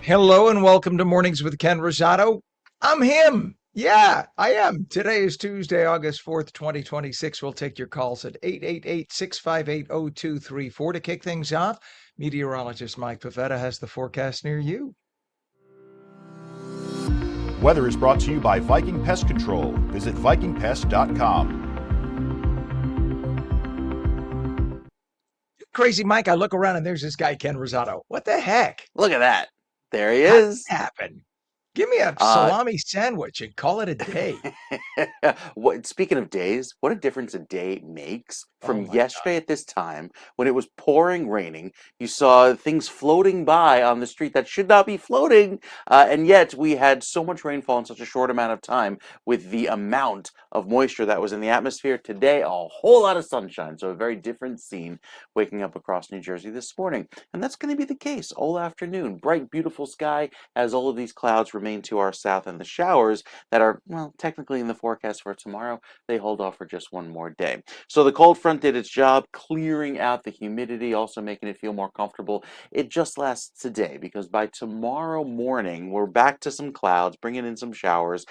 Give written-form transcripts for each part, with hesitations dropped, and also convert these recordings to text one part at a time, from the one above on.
Hello and welcome to Mornings with Ken Rosato. I'm him. Yeah, I am. Today is Tuesday, August 4th, 2026. We'll take your calls at 888-658-0234 to kick things off. Meteorologist Mike Favetta has the forecast near you. Weather is brought to you by Viking Pest Control. Visit vikingpest.com. Crazy Mike, I look around and there's this guy, Ken Rosato. What the heck? Look at that. There he How did is. that happen? Give me a Uh, salami sandwich and call it a day. Speaking of days, what a difference a day makes. Oh From my God. yesterday at this time, when it was pouring, raining, you saw things floating by on the street that should not be floating, and yet we had so much rainfall in such a short amount of time with the amount of moisture that was in the atmosphere. Today, a whole lot of sunshine, so a very different scene waking up across New Jersey this morning. And that's going to be the case all afternoon. Bright, beautiful sky as all of these clouds remain to our south, and the showers that are, well, technically in the forecast for tomorrow, they hold off for just one more day. So the cold front did its job, clearing out the humidity, also making it feel more comfortable. It just lasts today because by tomorrow morning, we're back to some clouds, bringing in some showers,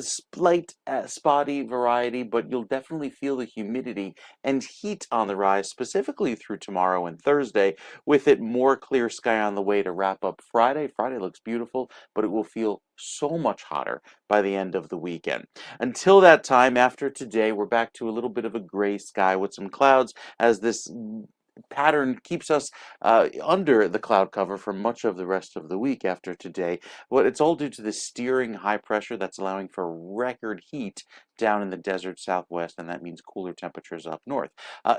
slight spotty variety, but you'll definitely feel the humidity and heat on the rise, specifically through tomorrow and Thursday, with it more clear sky on the way to wrap up Friday. Friday looks beautiful, but it will feel so much hotter by the end of the weekend. Until that time, after today, we're back to a little bit of a gray sky with some clouds as this pattern keeps us under the cloud cover for much of the rest of the week after today. But it's all due to the steering high pressure that's allowing for record heat down in the desert southwest, and that means cooler temperatures up north.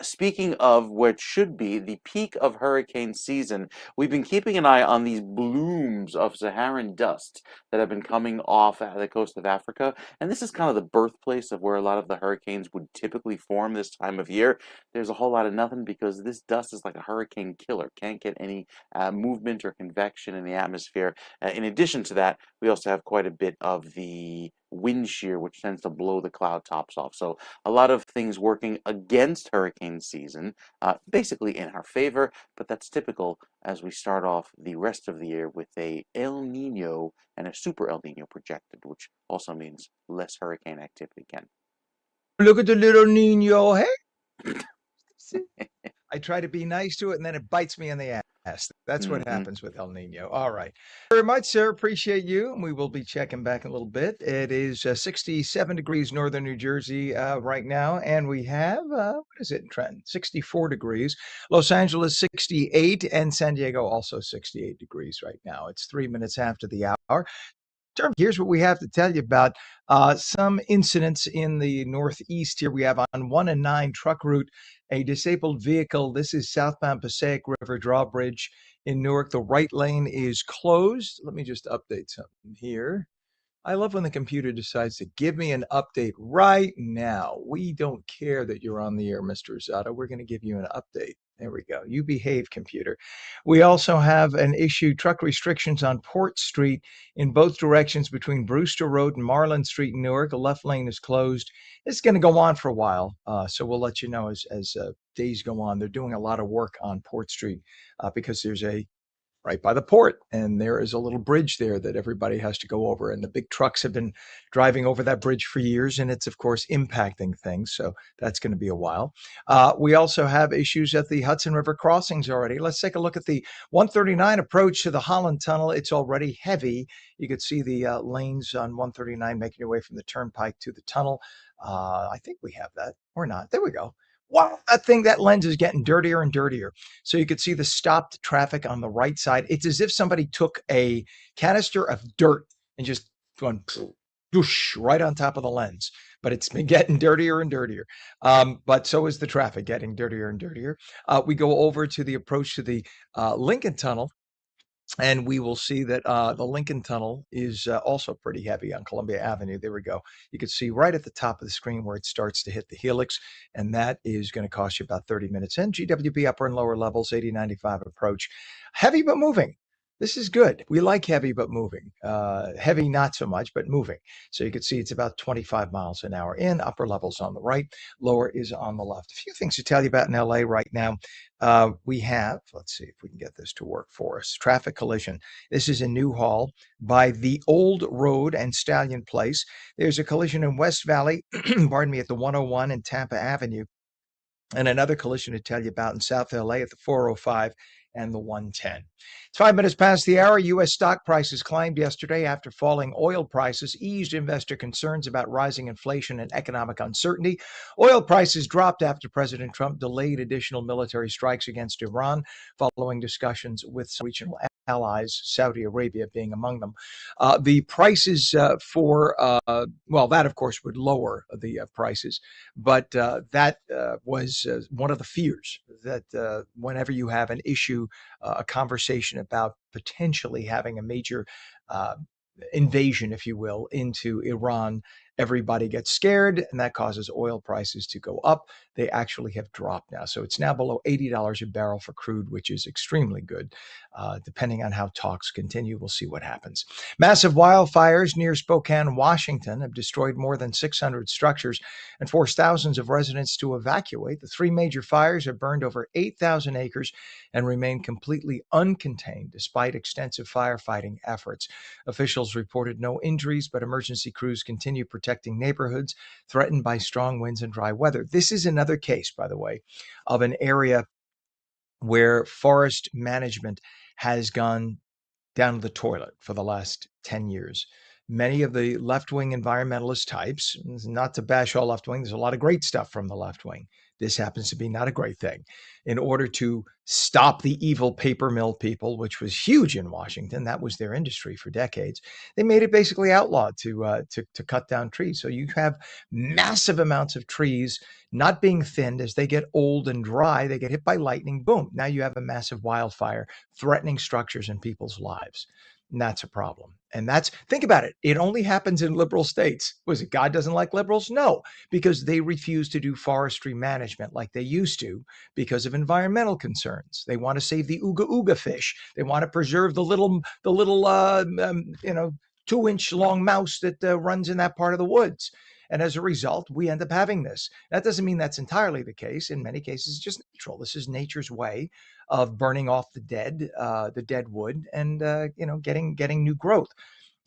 Speaking of what should be the peak of hurricane season, we've been keeping an eye on these blooms of Saharan dust that have been coming off the coast of Africa, and this is kind of the birthplace of where a lot of the hurricanes would typically form this time of year. There's a whole lot of nothing because this dust is like a hurricane killer. Can't get any movement or convection in the atmosphere. In addition to that, we also have quite a bit of the wind shear, which tends to blow the cloud tops off. So a lot of things working against hurricane season, basically in our favor, but that's typical as we start off the rest of the year with a El Nino and a super El Nino projected, which also means less hurricane activity again. Look at the little Nino. Hey. I try to be nice to it, and then it bites me in the ass. That's what Mm-hmm. happens with El Nino. All right. Very much, sir. Appreciate you. And we will be checking back in a little bit. It is 67 degrees northern New Jersey right now. And we have, what is it in Trenton? 64 degrees. Los Angeles, 68. And San Diego, also 68 degrees right now. It's 3 minutes after the hour. Here's what we have to tell you about some incidents in the Northeast. Here we have on 1 and 9 truck route a disabled vehicle. This is southbound Passaic River Drawbridge in Newark. The right lane is closed. Let me just update something here. I love when the computer decides to give me an update right now. We don't care that you're on the air, Mr. Rosato. We're going to give you an update. There we go. You behave, computer. We also have an issue, truck restrictions on Port Street in both directions between Brewster Road and Marlin Street in Newark. The left lane is closed. It's going to go on for a while, so we'll let you know as days go on. They're doing a lot of work on Port Street because there's a right by the port, and there is a little bridge there that everybody has to go over, and the big trucks have been driving over that bridge for years, and it's of course impacting things, so that's going to be a while. We also have issues at the Hudson River crossings already. Let's take a look at the 139 approach to the Holland Tunnel. It's already heavy. You could see the lanes on 139 making your way from the turnpike to the tunnel. I think we have that or not. There we go. Wow, that lens is getting dirtier and dirtier. So you could see the stopped traffic on the right side. It's as if somebody took a canister of dirt and just going whoosh, right on top of the lens. But it's been getting dirtier and dirtier. But so is the traffic getting dirtier and dirtier. We go over to the approach to the Lincoln Tunnel. And we will see that the Lincoln Tunnel is also pretty heavy on Columbia Avenue. There we go. You can see right at the top of the screen where it starts to hit the helix, and that is going to cost you about 30 minutes. And GWB upper and lower levels, 8095 approach. Heavy but moving. This is good. We like heavy but moving. Heavy, not so much, but moving. So you can see it's about 25 miles an hour in. Upper levels on the right, lower is on the left. A few things to tell you about in LA right now. We have, let's see if we can get this to work for us. Traffic collision. This is in Newhall by the Old Road and Stallion Place. There's a collision in West Valley, pardon me, at the 101 and Tampa Avenue, and another collision to tell you about in South LA at the 405 and the 110. It's 5 minutes past the hour. U.S. stock prices climbed yesterday after falling oil prices eased investor concerns about rising inflation and economic uncertainty. Oil prices dropped after President Trump delayed additional military strikes against Iran following discussions with regional allies, Saudi Arabia being among them. The prices well, that of course would lower the prices, but that was one of the fears that whenever you have an issue, a conversation about potentially having a major uh, invasion, if you will, into Iran, everybody gets scared, and that causes oil prices to go up. They actually have dropped now. So it's now below $80 a barrel for crude, which is extremely good. Depending on how talks continue, we'll see what happens. Massive wildfires near Spokane, Washington, have destroyed more than 600 structures and forced thousands of residents to evacuate. The three major fires have burned over 8,000 acres and remain completely uncontained despite extensive firefighting efforts. Officials reported no injuries, but emergency crews continue protecting neighborhoods threatened by strong winds and dry weather. This is another case, by the way, of an area where forest management has gone down the toilet for the last 10 years. Many of the left wing environmentalist types, not to bash all left wing, there's a lot of great stuff from the left wing. This happens to be not a great thing. In order to stop the evil paper mill people, which was huge in Washington, that was their industry for decades, they made it basically outlawed to cut down trees. So you have massive amounts of trees not being thinned. As they get old and dry, they get hit by lightning, boom. Now you have a massive wildfire threatening structures and people's lives. And that's a problem. And think about it. It only happens in liberal states. Was it God doesn't like liberals? No, because they refuse to do forestry management like they used to because of environmental concerns. They want to save the ooga ooga fish. They want to preserve the little 2-inch long mouse that runs in that part of the woods. And as a result, we end up having this. That doesn't mean that's entirely the case. In many cases, it's just natural. This is nature's way of burning off the dead wood, and getting new growth.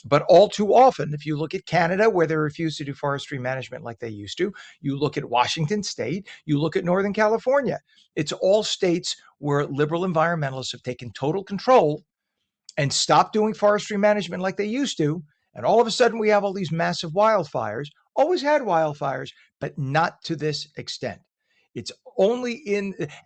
But all too often, if you look at Canada, where they refuse to do forestry management like they used to, you look at Washington State, you look at Northern California. It's all states where liberal environmentalists have taken total control and stopped doing forestry management like they used to. And all of a sudden, we have all these massive wildfires. Always had wildfires, but not to this extent. It's only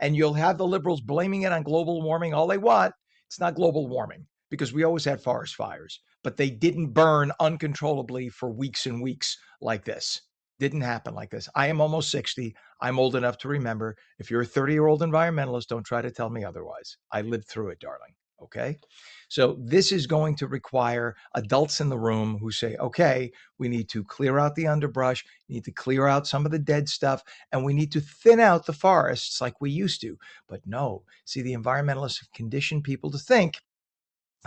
and you'll have the liberals blaming it on global warming all they want. It's not global warming because we always had forest fires, but they didn't burn uncontrollably for weeks and weeks like this. Didn't happen like this. I am almost 60. I'm old enough to remember. If you're a 30-year-old environmentalist, don't try to tell me otherwise. I lived through it, darling. Okay. So this is going to require adults in the room who say, okay, we need to clear out the underbrush, need to clear out some of the dead stuff, and we need to thin out the forests like we used to. But no, see, the environmentalists have conditioned people to think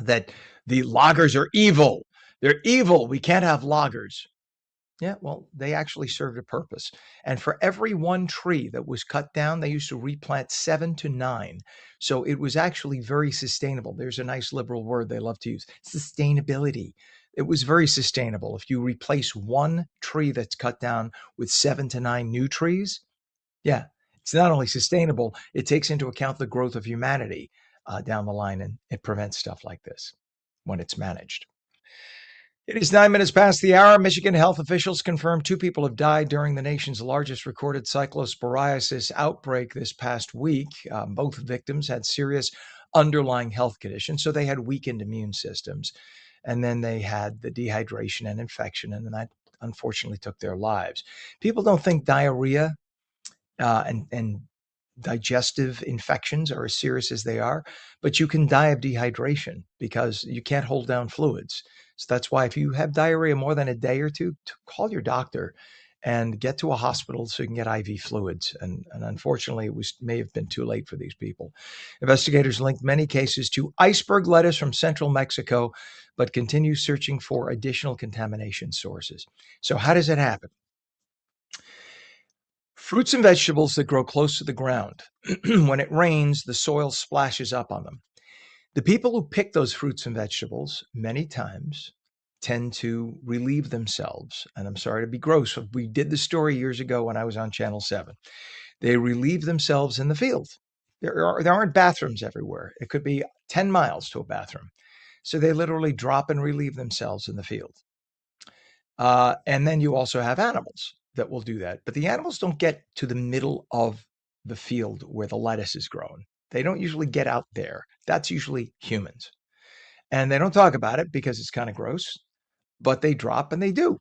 that the loggers are evil. They're evil. We can't have loggers. Yeah, well, they actually served a purpose. And for every one tree that was cut down, they used to replant 7 to 9. So it was actually very sustainable. There's a nice liberal word they love to use, sustainability. It was very sustainable. If you replace one tree that's cut down with 7 to 9 new trees, yeah, it's not only sustainable, it takes into account the growth of humanity down the line, and it prevents stuff like this when it's managed. It is 9 minutes past the hour. Michigan health officials confirmed 2 people have died during the nation's largest recorded cyclosporiasis outbreak this past week. Both victims had serious underlying health conditions, so they had weakened immune systems. And then they had the dehydration and infection, and that unfortunately took their lives. People don't think diarrhea and digestive infections are as serious as they are, but you can die of dehydration because you can't hold down fluids. So that's why if you have diarrhea more than a day or two, call your doctor and get to a hospital so you can get IV fluids. And unfortunately, it may have been too late for these people. Investigators linked many cases to iceberg lettuce from central Mexico, but continue searching for additional contamination sources. So how does it happen? Fruits and vegetables that grow close to the ground, when it rains, the soil splashes up on them. The people who pick those fruits and vegetables many times tend to relieve themselves. And I'm sorry to be gross. We did the story years ago when I was on Channel 7. They relieve themselves in the field. There aren't bathrooms everywhere. It could be 10 miles to a bathroom. So they literally drop and relieve themselves in the field. And then you also have animals that will do that. But the animals don't get to the middle of the field where the lettuce is grown. They don't usually get out there. That's usually humans. And they don't talk about it because it's kind of gross, but they drop and they do.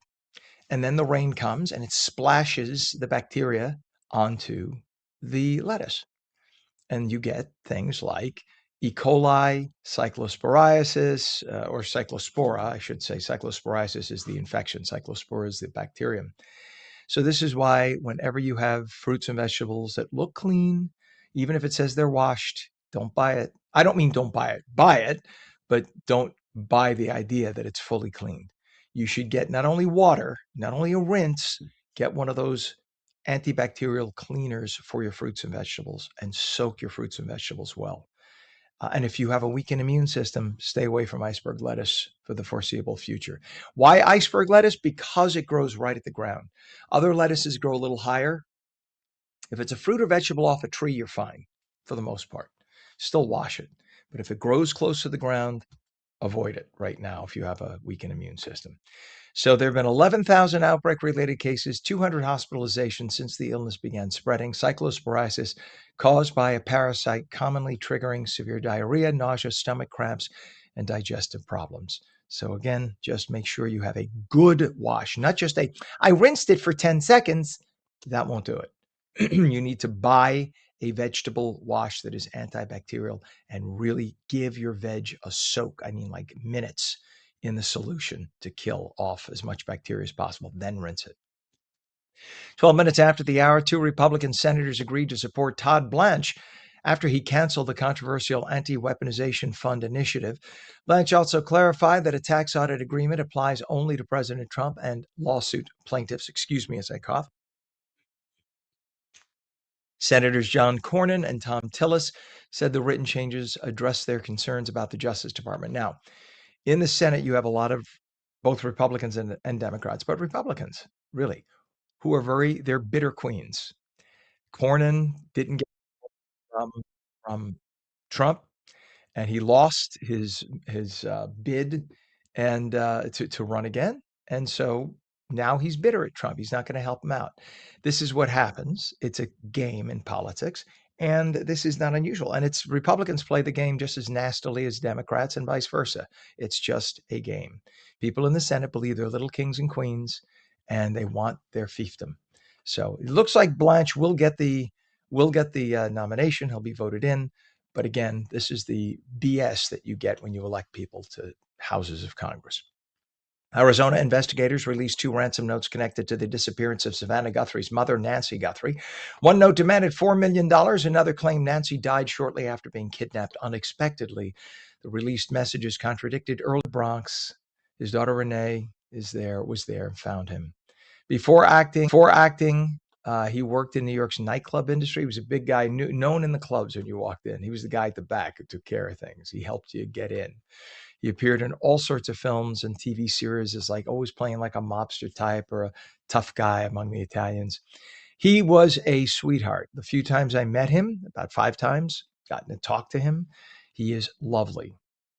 And then the rain comes and it splashes the bacteria onto the lettuce. And you get things like E. coli, cyclosporiasis, or cyclospora, I should say. Cyclosporiasis is the infection. Cyclospora is the bacterium. So this is why whenever you have fruits and vegetables that look clean, even if it says they're washed, don't buy it. I don't mean don't buy it. Buy it, but don't buy the idea that it's fully cleaned. You should get not only water, not only a rinse, get one of those antibacterial cleaners for your fruits and vegetables and soak your fruits and vegetables well. And if you have a weakened immune system, stay away from iceberg lettuce for the foreseeable future. Why iceberg lettuce? Because it grows right at the ground. Other lettuces grow a little higher. If it's a fruit or vegetable off a tree, you're fine for the most part. Still wash it. But if it grows close to the ground, avoid it right now if you have a weakened immune system. So there have been 11,000 outbreak-related cases, 200 hospitalizations since the illness began spreading. Cyclosporiasis caused by a parasite commonly triggering severe diarrhea, nausea, stomach cramps, and digestive problems. So again, just make sure you have a good wash, not just I rinsed it for 10 seconds. That won't do it. You need to buy a vegetable wash that is antibacterial and really give your veg a soak. I mean, like minutes in the solution to kill off as much bacteria as possible, then rinse it. 12 minutes after the hour, 2 Republican senators agreed to support Todd Blanche after he canceled the controversial anti-weaponization fund initiative. Blanche also clarified that a tax audit agreement applies only to President Trump and lawsuit plaintiffs. Excuse me as I cough. Senators John Cornyn and Tom Tillis said the written changes address their concerns about the Justice Department. Now, in the Senate, you have a lot of both Republicans and Democrats, but Republicans, really, who are they're bitter queens. Cornyn didn't get from Trump, and he lost his bid and to run again. And so now he's bitter at Trump. He's not going to help him out. This is what happens. It's a game in politics. And this is not unusual. And it's Republicans play the game just as nastily as Democrats and vice versa. It's just a game. People in the Senate believe they're little kings and queens, and they want their fiefdom. So it looks like Blanche will get the nomination. He'll be voted in. But again, this is the BS that you get when you elect people to houses of Congress. Arizona investigators released 2 ransom notes connected to the disappearance of Savannah Guthrie's mother, Nancy Guthrie. One note demanded $4 million. Another claimed Nancy died shortly after being kidnapped unexpectedly. The released messages contradicted Earl Bronx. His daughter Renee was there and found him. Before acting, he worked in New York's nightclub industry. He was a big guy, known in the clubs when you walked in. He was the guy at the back who took care of things. He helped you get in. He appeared in all sorts of films and TV series as like always playing like a mobster type or a tough guy among the Italians. He was a sweetheart. The few times I met him, about 5 times, gotten to talk to him, he is lovely.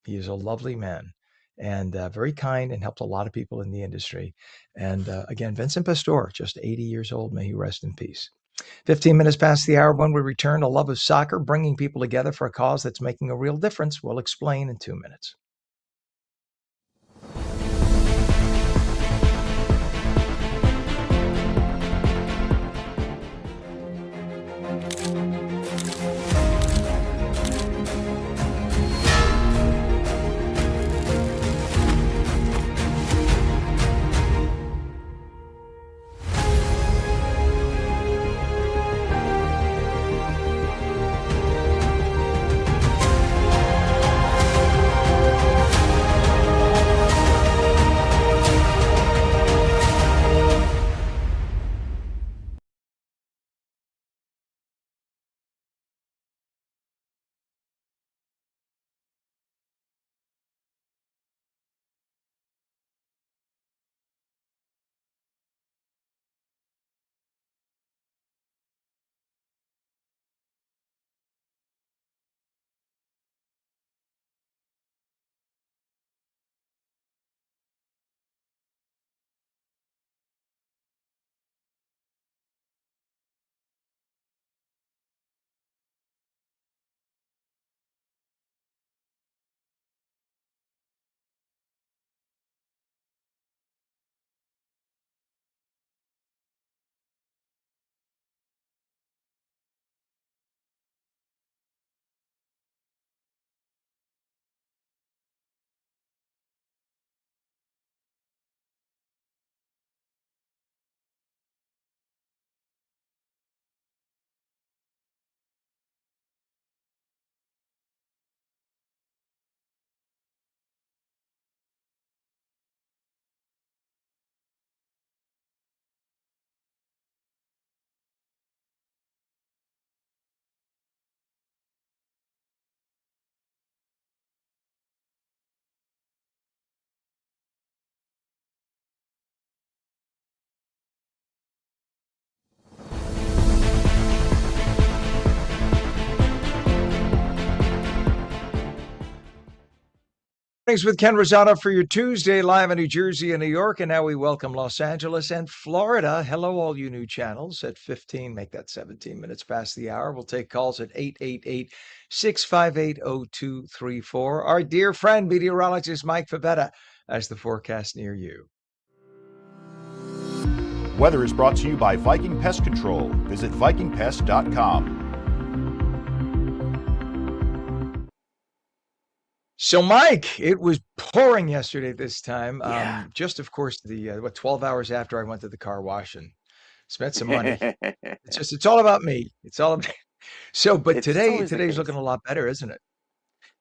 He is a lovely man and very kind and helped a lot of people in the industry. And again, Vincent Pastore, just 80 years old. May he rest in peace. 15 minutes past the hour. When we return, a love of soccer, bringing people together for a cause that's making a real difference. We'll explain in 2 minutes. Thanks with Ken Rosato for your Tuesday live in New Jersey and New York. And now we welcome Los Angeles and Florida. Hello, all you new channels at 15. Make that 17 minutes past the hour. We'll take calls at 888-658-0234. Our dear friend, meteorologist Mike Favetta, has the forecast near you. Weather is brought to you by Viking Pest Control. Visit vikingpest.com. So, Mike, it was pouring yesterday this time. Yeah. Just, of course, the 12 hours after I went to the car wash and spent some money. It's all about me. It's all about. So, but It's always the today's case. looking a lot better, isn't it?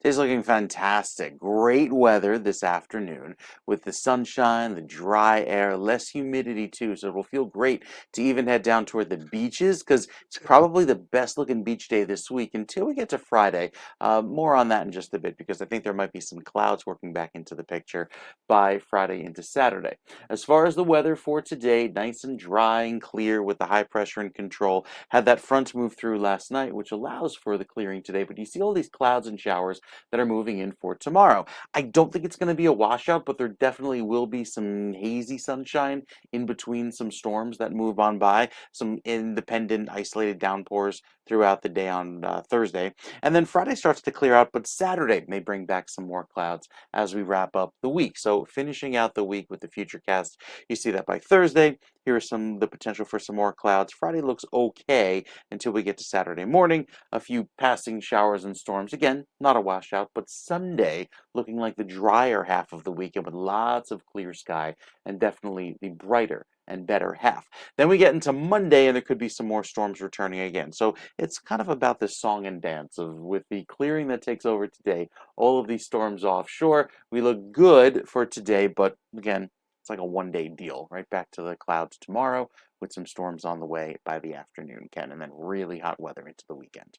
Today's looking fantastic. Great weather this afternoon with the sunshine, the dry air, less humidity too. So it'll feel great to even head down toward the beaches because it's probably the best looking beach day this week until we get to Friday. More on that in just a bit because I think there might be some clouds working back into the picture by Friday into Saturday. As far as the weather for today, nice and dry and clear with the high pressure in control. Had that front move through last night, which allows for the clearing today. But you see all these clouds and showers that are moving in for tomorrow. I don't think it's going to be a washout, but there definitely will be some hazy sunshine in between some storms that move on by, some independent, isolated downpours throughout the day on Thursday. And then Friday starts to clear out, but Saturday may bring back some more clouds as we wrap up the week. So finishing out the week with the future cast, you see that by Thursday, here is the potential for some more clouds. Friday looks okay until we get to Saturday morning. A few passing showers and storms. Again, not a washout, but Sunday looking like the drier half of the weekend with lots of clear sky and definitely the brighter and better half. Then we get into Monday and there could be some more storms returning again. So it's kind of about this song and dance of with the clearing that takes over today, all of these storms offshore. We look good for today, but again, it's like a one-day deal, right back to the clouds tomorrow with some storms on the way by the afternoon, Ken, and then really hot weather into the weekend.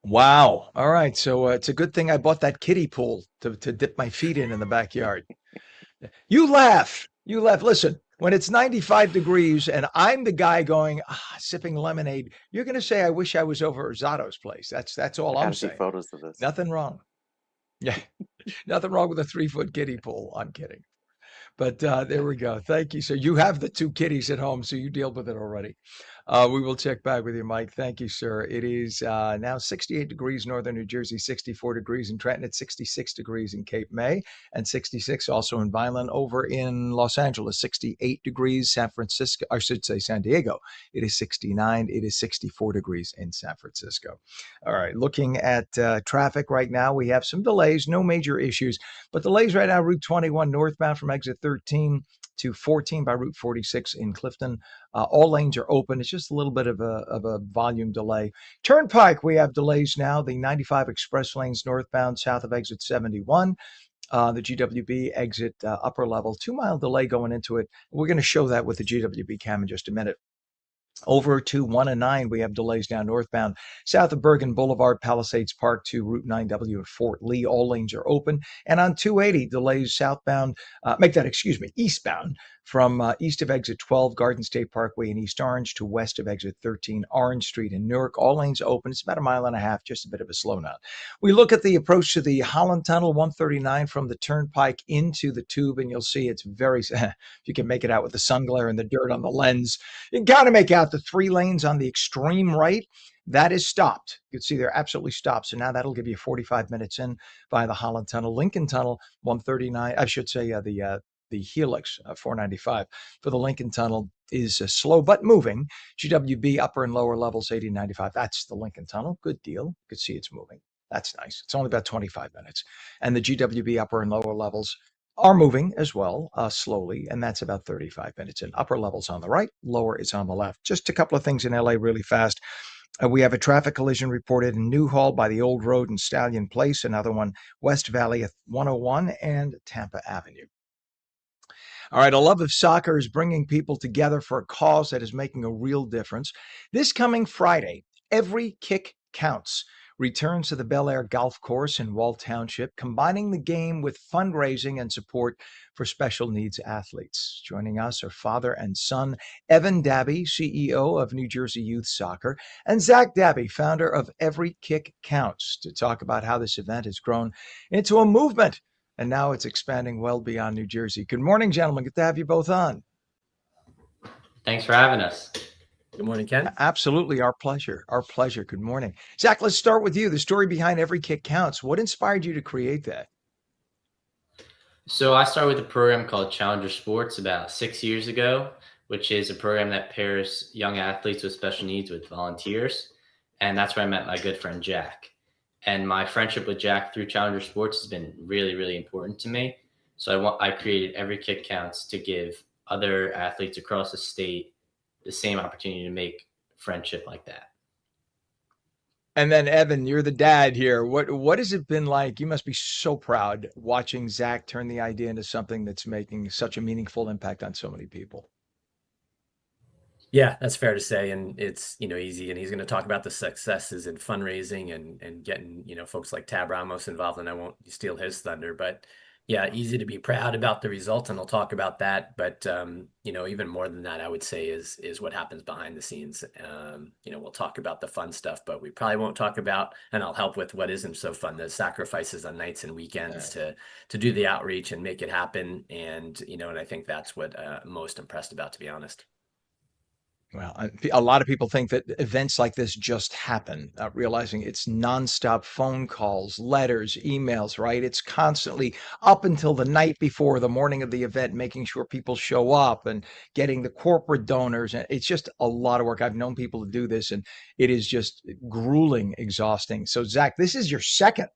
Wow. All right. So it's a good thing I bought that kiddie pool to dip my feet in the backyard. You laugh. You laugh. Listen, when it's 95 degrees and I'm the guy going, sipping lemonade, you're going to say, I wish I was over Zato's place. That's I all I'm gotta see saying. photos of this. Nothing wrong. Yeah. Nothing wrong with a 3-foot kiddie pool. I'm kidding. But there we go. Thank you. So you have the two kitties at home, so you deal with it already. We will check back with you, Mike. Thank you, sir. It is now 68 degrees northern New Jersey, 64 degrees in Trenton, it's 66 degrees in Cape May, and 66 also in Vineland. Over in Los Angeles, 68 degrees. San Francisco, I should say San Diego, it is 69. It is 64 degrees in San Francisco. All right, looking at traffic right now, we have some delays, no major issues, but delays right now, Route 21 northbound from exit 13 to 14 by Route 46 in Clifton. All lanes are open. It's just a little bit of a volume delay. Turnpike, we have delays now. The 95 express lanes northbound south of exit 71. The GWB exit upper level, 2-mile delay going into it. We're going to show that with the GWB cam in just a minute. Over to 1 and 9, we have delays now northbound, south of Bergen Boulevard, Palisades Park to Route 9W at Fort Lee. All lanes are open. And on 280, delays southbound, eastbound from east of exit 12, Garden State Parkway in East Orange to west of exit 13, Orange Street in Newark. All lanes open. It's about a mile and a half, just a bit of a slowdown. We look at the approach to the Holland Tunnel, 139 from the Turnpike into the tube, and you'll see it's very, if you can make it out with the sun glare and the dirt on the lens, you got to make out the 3 lanes on the extreme right. That is stopped. You can see they're absolutely stopped. So now that'll give you 45 minutes in by the Holland Tunnel. Lincoln Tunnel, 139. I should say the Helix 495 for the Lincoln Tunnel is slow but moving. GWB upper and lower levels 80 and 95. That's the Lincoln Tunnel. Good deal. You can see it's moving. That's nice. It's only about 25 minutes. And the GWB upper and lower levels are moving as well, slowly, and that's about 35 minutes in. Upper levels on the right, lower is on the left. Just a couple of things in LA really fast. We have a traffic collision reported in Newhall by the Old Road and Stallion Place, another one West Valley at 101 and Tampa Avenue. All right, a love of soccer is bringing people together for a cause that is making a real difference. This coming Friday, Every Kick Counts returns to the Bel Air Golf Course in Wall Township, combining the game with fundraising and support for special needs athletes. Joining us are father and son, Evan Dabby, CEO of New Jersey Youth Soccer, and Zach Dabby, founder of Every Kick Counts, to talk about how this event has grown into a movement and now it's expanding well beyond New Jersey. Good morning, gentlemen. Good to have you both on. Thanks for having us. Good morning, Ken. Absolutely, our pleasure. Our pleasure. Good morning. Zach, let's start with you. The story behind Every Kick Counts. What inspired you to create that? So I started with a program called Challenger Sports about 6 years ago, which is a program that pairs young athletes with special needs with volunteers. And that's where I met my good friend Jack. And my friendship with Jack through Challenger Sports has been really, really important to me. So I created Every Kick Counts to give other athletes across the state the same opportunity to make friendship like that. And then Evan, you're the dad here. What has it been like? You must be so proud watching Zach turn the idea into something that's making such a meaningful impact on so many people. Yeah, that's fair to say. And it's, easy. And he's going to talk about the successes in fundraising and getting, folks like Tab Ramos involved. And I won't steal his thunder, but yeah, easy to be proud about the results. And I'll talk about that. But, even more than that, I would say is what happens behind the scenes. We'll talk about the fun stuff, but we probably won't talk about, and I'll help with what isn't so fun, the sacrifices on nights and weekends to do the outreach and make it happen. And, and I think that's what I'm most impressed about, to be honest. Well, a lot of people think that events like this just happen, realizing it's nonstop phone calls, letters, emails, right? It's constantly up until the night before the morning of the event, making sure people show up and getting the corporate donors. And it's just a lot of work. I've known people to do this, and it is just grueling, exhausting. So, Zach, this is your second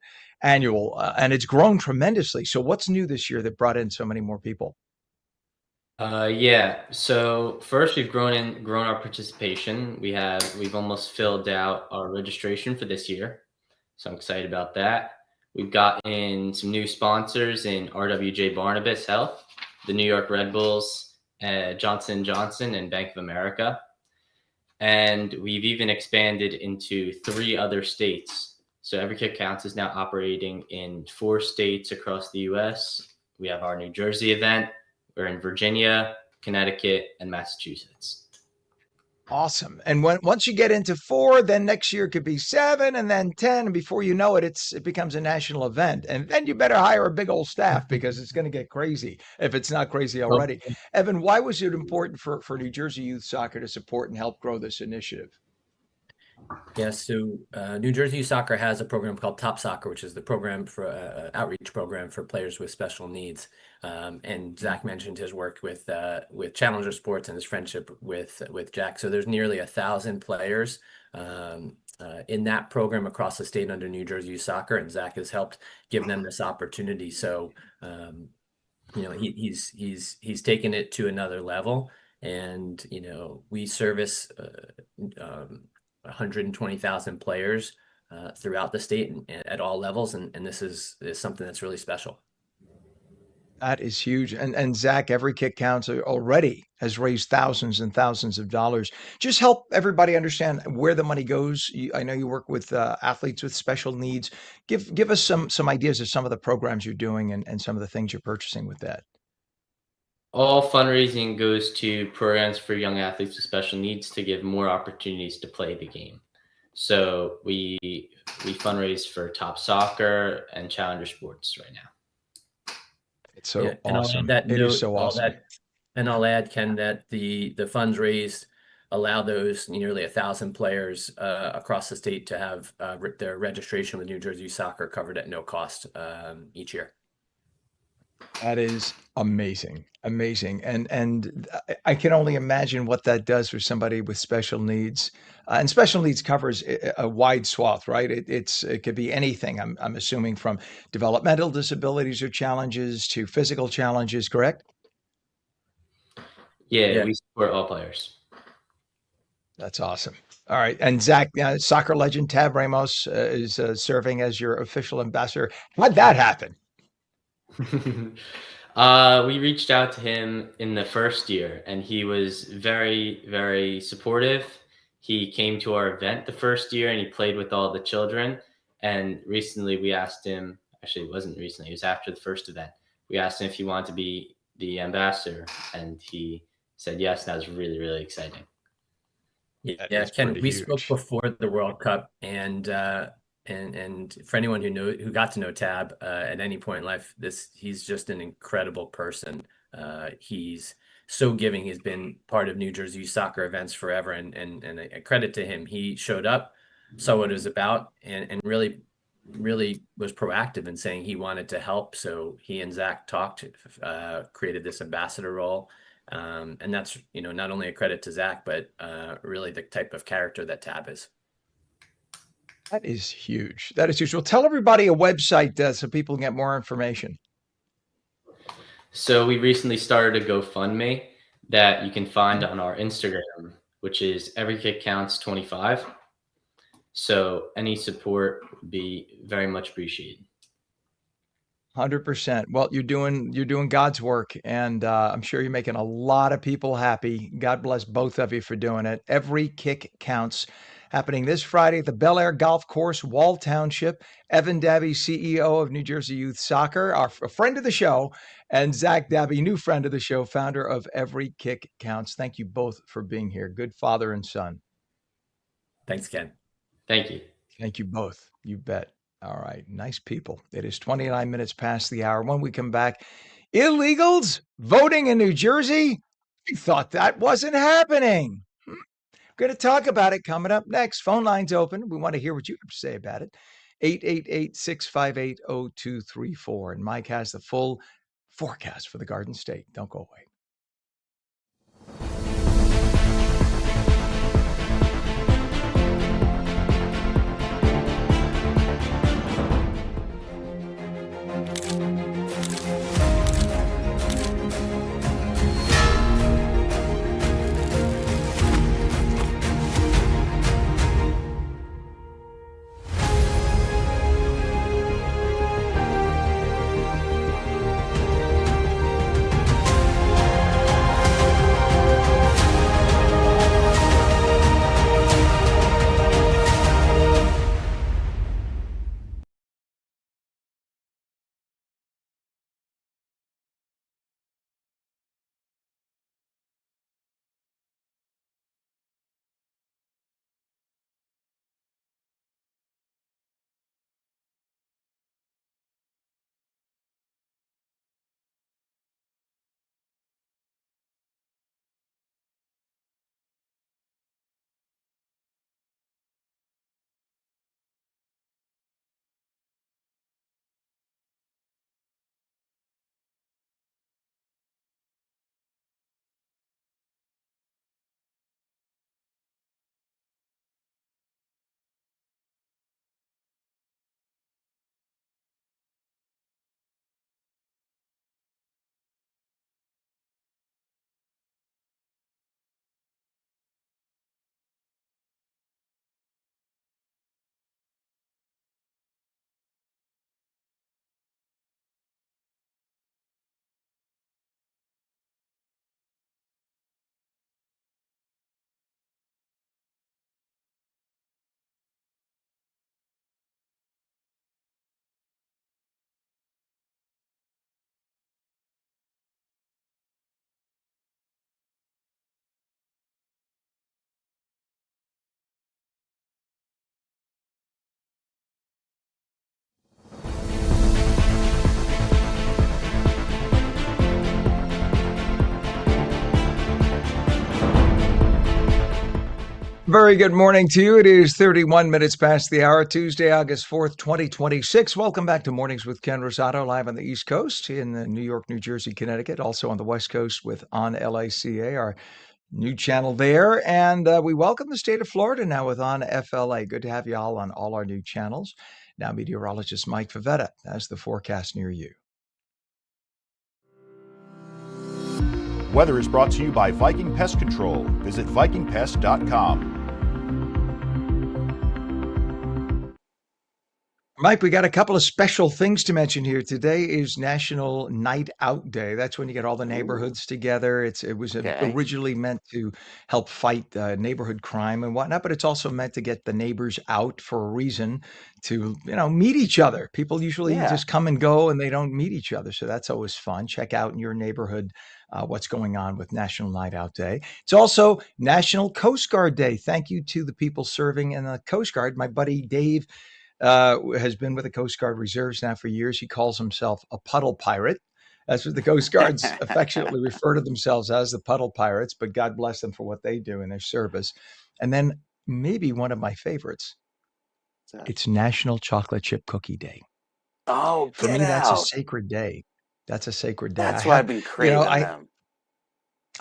annual, and it's grown tremendously. So, what's new this year that brought in so many more people? Yeah. So first, we've grown our participation. We've almost filled out our registration for this year, so I'm excited about that. We've gotten some new sponsors in RWJ Barnabas Health, the New York Red Bulls, Johnson & Johnson, and Bank of America, and we've even expanded into 3 other states. So Every Kick Counts is now operating in 4 states across the U.S. We have our New Jersey event. We're in Virginia, Connecticut, and Massachusetts. Awesome. And once you get into 4, then next year could be 7 and then 10. And before you know it, it becomes a national event. And then you better hire a big old staff because it's going to get crazy if it's not crazy already. Evan, why was it important for New Jersey Youth Soccer to support and help grow this initiative? Yeah, so New Jersey Youth Soccer has a program called Top Soccer, which is the program for outreach program for players with special needs. And Zach mentioned his work with Challenger Sports and his friendship with Jack. So there's nearly 1,000 players in that program across the state under New Jersey Youth Soccer, and Zach has helped give them this opportunity. So he's taken it to another level, and we service 120,000 players throughout the state and at all levels, and this is something that's really special. That is huge. And Zach, Every Kick Counts already has raised thousands and thousands of dollars. Just help everybody understand where the money goes. I know you work with athletes with special needs. Give us some ideas of some of the programs you're doing and some of the things you're purchasing with that. All fundraising goes to programs for young athletes with special needs to give more opportunities to play the game. So we fundraise for Top Soccer and Challenger Sports right now. It's so And awesome. I'll add that It is so awesome. And I'll add, Ken, that the funds raised allow those nearly 1,000 players across the state to have their registration with New Jersey Soccer covered at no cost each year. That is amazing, amazing, and I can only imagine what that does for somebody with special needs. And special needs covers a wide swath, right? It could be anything. I'm assuming from developmental disabilities or challenges to physical challenges. Correct? Yeah, we support all players. That's awesome. All right, and Zach, soccer legend Tab Ramos is serving as your official ambassador. How'd that happen? We reached out to him in the first year, and he was very, very supportive. He came to our event the first year, and he played with all the children. And recently, we asked him. Actually, it wasn't recently. It was after the first event. We asked him if he wanted to be the ambassador, and he said yes. That was really, really exciting. Yeah, Ken, we spoke before the World Cup, and And for anyone who got to know Tab at any point in life, he's just an incredible person. He's so giving. He's been part of New Jersey youth soccer events forever, and a credit to him. He showed up, saw what it was about, and really was proactive in saying he wanted to help. So he and Zach talked, created this ambassador role. And that's, not only a credit to Zach, but really the type of character that Tab is. That is huge. That is huge. Well, tell everybody a website so people can get more information. So we recently started a GoFundMe that you can find on our Instagram, which is Every Kick Counts 25. So any support would be very much appreciated. 100%. Well, you're doing God's work, and I'm sure you're making a lot of people happy. God bless both of you for doing it. Every Kick Counts, happening this Friday at the Bel Air Golf Course, Wall Township. Evan Dabby, CEO of New Jersey Youth Soccer, a friend of the show, and Zach Dabby, new friend of the show, founder of Every Kick Counts. Thank you both for being here. Good father and son. Thanks, Ken. Thank you. Thank you both. You bet. All right. Nice people. It is 29 minutes past the hour. When we come back, illegals voting in New Jersey? I thought that wasn't happening. We're going to talk about it coming up next. Phone lines open. We want to hear what you have to say about it. 888-658-0234. And Mike has the full forecast for the Garden State. Don't go away. Very good morning to you. It is 31 minutes past the hour, Tuesday, August 4th, 2026. Welcome back to Mornings with Ken Rosato, live on the East Coast in New York, New Jersey, Connecticut, also on the West Coast with On LACA, our new channel there. And we welcome the state of Florida now with On FLA. Good to have you all on all our new channels. Now, meteorologist Mike Favetta has the forecast near you. Weather is brought to you by Viking Pest Control. Visit vikingpest.com. Mike, we got a couple of special things to mention here. Today is National Night Out Day. That's when you get all the neighborhoods together. It was Okay. originally meant to help fight neighborhood crime and whatnot, but it's also meant to get the neighbors out for a reason to, meet each other. People usually Yeah. just come and go and they don't meet each other. So that's always fun. Check out in your neighborhood what's going on with National Night Out Day. It's also National Coast Guard Day. Thank you to the people serving in the Coast Guard. My buddy Dave has been with the Coast Guard Reserves now for years. He calls himself a puddle pirate. That's what the Coast Guards affectionately refer to themselves as, the puddle pirates, but God bless them for what they do in their service. And then maybe one of my favorites, it's National Chocolate Chip Cookie Day. Oh, For get me, that's a out. sacred day. That's a sacred day. I That's why I've have, been you know, craving I them.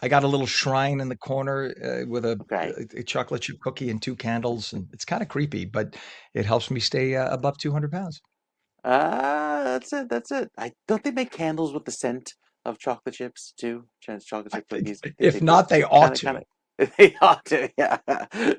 I got a little shrine in the corner with Okay. a chocolate chip cookie and two candles, and it's kind of creepy, but it helps me stay above 200 pounds. That's it. That's it. I don't they make candles with the scent of chocolate chips too? Chocolate chip cookies. I think they If do. not, they ought Kind to. of. They ought to, yeah.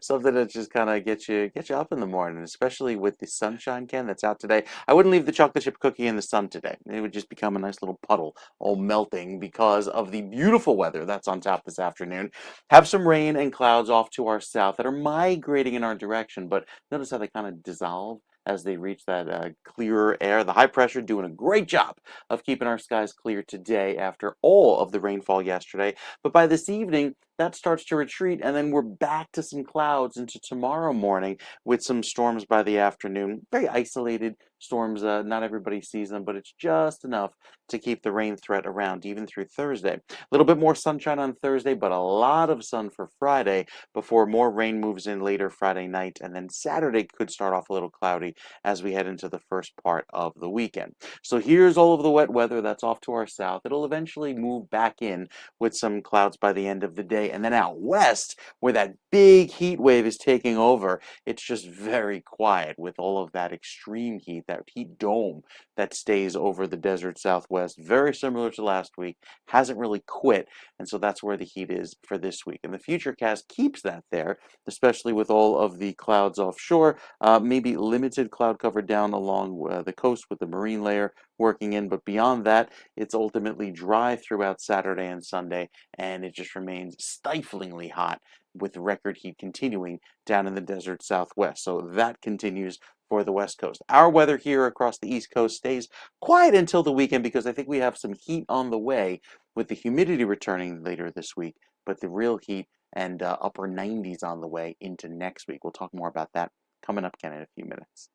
Something that just kind of get you up in the morning, especially with the sunshine, Ken, that's out today. I wouldn't leave the chocolate chip cookie in the sun today. It would just become a nice little puddle, all melting because of the beautiful weather that's on tap this afternoon. Have some rain and clouds off to our south that are migrating in our direction, but notice how they kind of dissolve as they reach that clearer air. The high pressure doing a great job of keeping our skies clear today after all of the rainfall yesterday. But by this evening, that starts to retreat, and then we're back to some clouds into tomorrow morning with some storms by the afternoon. Very isolated storms. Not everybody sees them, but it's just enough to keep the rain threat around even through Thursday. A little bit more sunshine on Thursday, but a lot of sun for Friday before more rain moves in later Friday night, and then Saturday could start off a little cloudy as we head into the first part of the weekend. So here's all of the wet weather that's off to our south. It'll eventually move back in with some clouds by the end of the day. And then out west, where that big heat wave is taking over, it's just very quiet with all of that extreme heat, that heat dome that stays over the desert southwest, very similar to last week, hasn't really quit. And so that's where the heat is for this week. And the futurecast keeps that there, especially with all of the clouds offshore, maybe limited cloud cover down along the coast with the marine layer working in. But beyond that, it's ultimately dry throughout Saturday and Sunday, and it just remains stiflingly hot with record heat continuing down in the desert southwest. So that continues for the West Coast. Our weather here across the East Coast stays quiet until the weekend because I think we have some heat on the way with the humidity returning later this week, but the real heat and upper 90s on the way into next week. We'll talk more about that coming up, Ken, in a few minutes.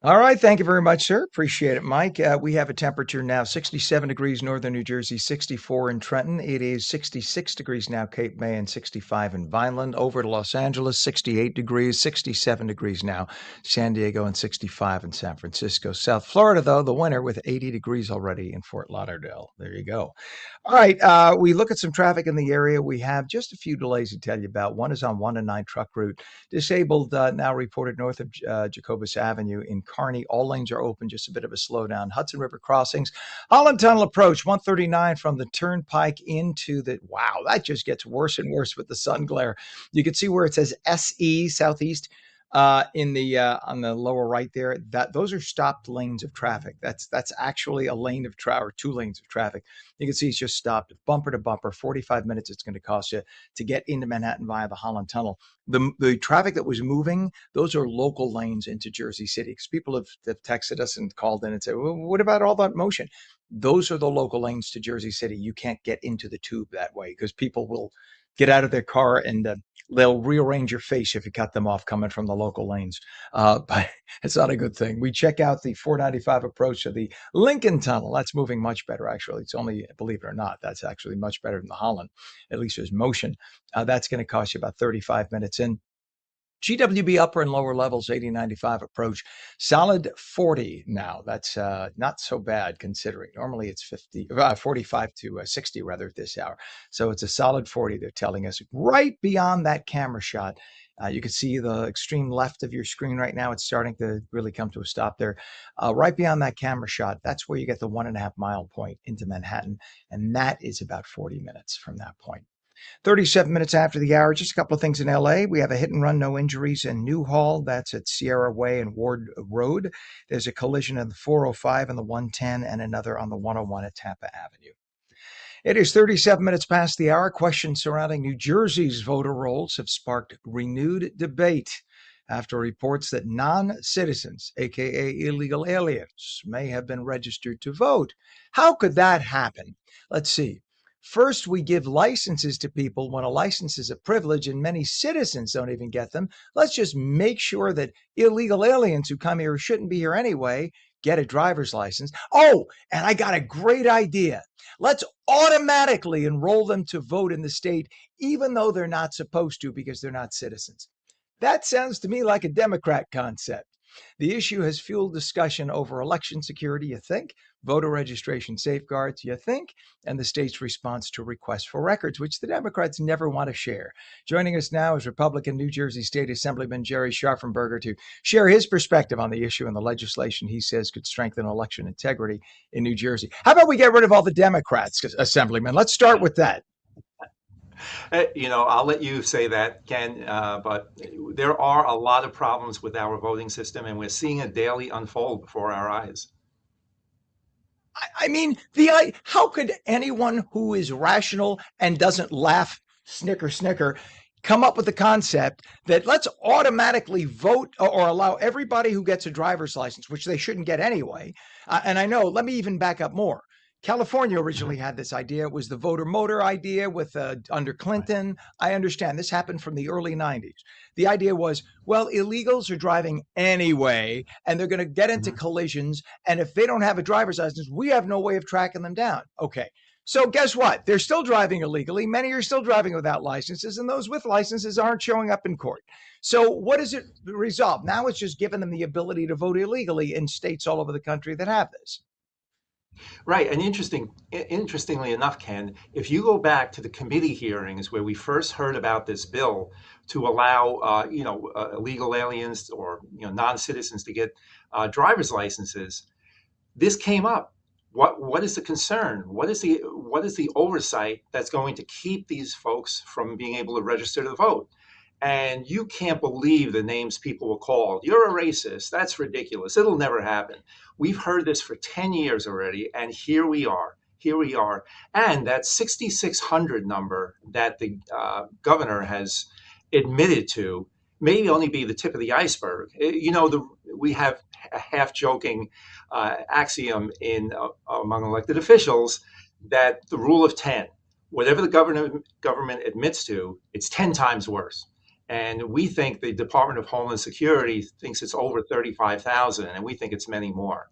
All right. Thank you very much, sir. Appreciate it, Mike. We have a temperature now 67 degrees northern New Jersey, 64 in Trenton. It is 66 degrees now, Cape May, and 65 in Vineland. Over to Los Angeles, 68 degrees, 67 degrees now, San Diego, and 65 in San Francisco. South Florida, though, the winter with 80 degrees already in Fort Lauderdale. There you go. All right. We look at some traffic in the area. We have just a few delays to tell you about. One is on 1 and 9 truck route. Disabled now reported north of Jacobus Avenue in Kearney. All lanes are open, just a bit of a slowdown. Hudson River crossings, Holland Tunnel approach, 139 from the Turnpike into the, wow, that just gets worse and worse with the sun glare. You can see where it says SE, Southeast, in the on the lower right there. That those are stopped lanes of traffic. That's actually a lane of traffic or two lanes of traffic. You can see it's just stopped bumper to bumper. 45 minutes it's going to cost you to get into Manhattan via the Holland Tunnel. The traffic that was moving, those are local lanes into Jersey City. Because people have texted us and called in and said, well, what about all that motion? Those are the local lanes to Jersey City. You can't get into the tube that way because people will get out of their car and they'll rearrange your face if you cut them off coming from the local lanes. But it's not a good thing. We check out the 495 approach to the Lincoln Tunnel. That's moving much better, actually. It's only, believe it or not, that's actually much better than the Holland. At least there's motion. That's going to cost you about 35 minutes in. GWB upper and lower levels, 80-95 approach. Solid 40 now. That's not so bad considering. Normally it's 45 to 60 rather at this hour. So it's a solid 40, they're telling us. Right beyond that camera shot, you can see the extreme left of your screen right now. It's starting to really come to a stop there. Right beyond that camera shot, that's where you get the 1.5 mile point into Manhattan. And that is about 40 minutes from that point. 37 minutes after the hour, just a couple of things in LA. We have a hit and run, no injuries in Newhall. That's at Sierra Way and Ward Road. There's a collision on the 405 and the 110 and another on the 101 at Tampa Avenue. It is 37 minutes past the hour. Questions surrounding New Jersey's voter rolls have sparked renewed debate after reports that non-citizens, aka illegal aliens, may have been registered to vote. How could that happen? Let's see. First, we give licenses to people when a license is a privilege and many citizens don't even get them. Let's just make sure that illegal aliens who come here who shouldn't be here anyway get a driver's license. Oh, and I got a great idea. Let's automatically enroll them to vote in the state, even though they're not supposed to because they're not citizens. That sounds to me like a Democrat concept. The issue has fueled discussion over election security, you think, voter registration safeguards, you think, and the state's response to requests for records, which the Democrats never want to share. Joining us now is Republican New Jersey State Assemblyman Jerry Scharfenberger to share his perspective on the issue and the legislation he says could strengthen election integrity in New Jersey. How about we get rid of all the Democrats, Assemblyman? Let's start with that. I'll let you say that, Ken, but there are a lot of problems with our voting system, and we're seeing it daily unfold before our eyes. I mean, how could anyone who is rational and doesn't laugh, snicker, come up with the concept that let's automatically vote or allow everybody who gets a driver's license, which they shouldn't get anyway. And I know, let me even back up more. California originally had this idea. It was the voter motor idea with under Clinton. I understand this happened from the early 90s. The idea was, well, illegals are driving anyway, and they're going to get into collisions. And if they don't have a driver's license, we have no way of tracking them down. Okay. So guess what? They're still driving illegally. Many are still driving without licenses, and those with licenses aren't showing up in court. So what does it resolve? Now it's just giving them the ability to vote illegally in states all over the country that have this. Right. And interestingly enough, Ken, if you go back to the committee hearings where we first heard about this bill to allow, illegal aliens or, non-citizens to get driver's licenses, this came up. What is the concern? What is the oversight that's going to keep these folks from being able to register to vote? And you can't believe the names people were called. You're a racist. That's ridiculous. It'll never happen. We've heard this for 10 years already, and here we are. And that 6,600 number that the governor has admitted to may only be the tip of the iceberg. We have a half-joking axiom among elected officials that the rule of 10, whatever the government admits to, it's 10 times worse. And we think the Department of Homeland Security thinks it's over 35,000, and we think it's many more.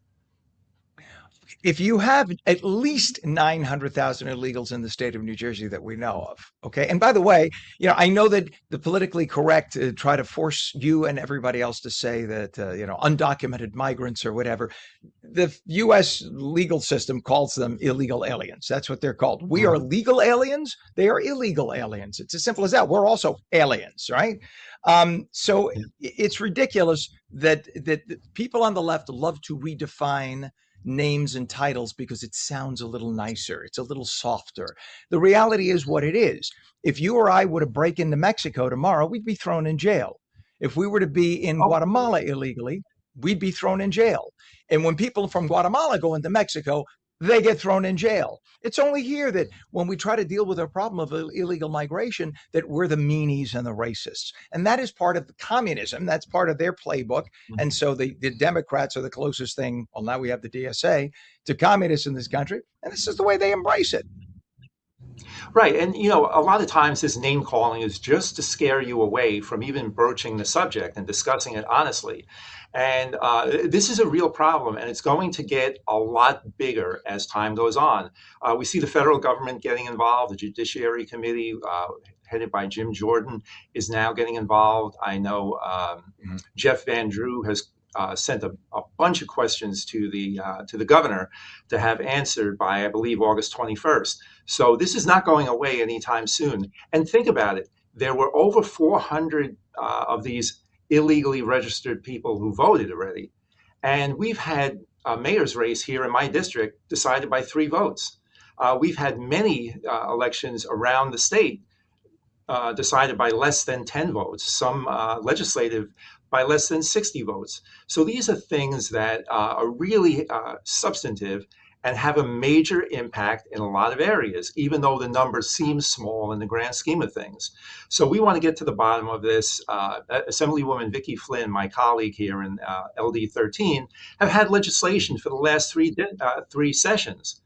If you have at least 900,000 illegals in the state of New Jersey that we know of, okay? And by the way, I know that the politically correct try to force you and everybody else to say that, undocumented migrants or whatever. The U.S. legal system calls them illegal aliens. That's what they're called. We are legal aliens. They are illegal aliens. It's as simple as that. We're also aliens, right? So it's ridiculous that people on the left love to redefine names and titles because it sounds a little nicer. It's a little softer. The reality is what it is. If you or I were to break into Mexico tomorrow, we'd be thrown in jail. If we were to be in Guatemala illegally, we'd be thrown in jail. And when people from Guatemala go into Mexico, they get thrown in jail. It's only here that when we try to deal with a problem of illegal migration, that we're the meanies and the racists. And that is part of the communism. That's part of their playbook. And so the Democrats are the closest thing, well, now we have the DSA, to communists in this country. And this is the way they embrace it. Right. And, a lot of times this name calling is just to scare you away from even broaching the subject and discussing it honestly. And this is a real problem, and it's going to get a lot bigger as time goes on. We see the federal government getting involved. The Judiciary Committee, headed by Jim Jordan, is now getting involved. I know Jeff Van Drew has sent a bunch of questions to the governor to have answered by, I believe, August 21st. So this is not going away anytime soon. And think about it. There were over 400 of these illegally registered people who voted already. And we've had a mayor's race here in my district decided by 3 votes. We've had many elections around the state decided by less than 10 votes, some legislative by less than 60 votes. So these are things that are really substantive and have a major impact in a lot of areas, even though the numbers seem small in the grand scheme of things. So we want to get to the bottom of this. Assemblywoman Vicki Flynn, my colleague here in LD 13, have had legislation for the last three sessions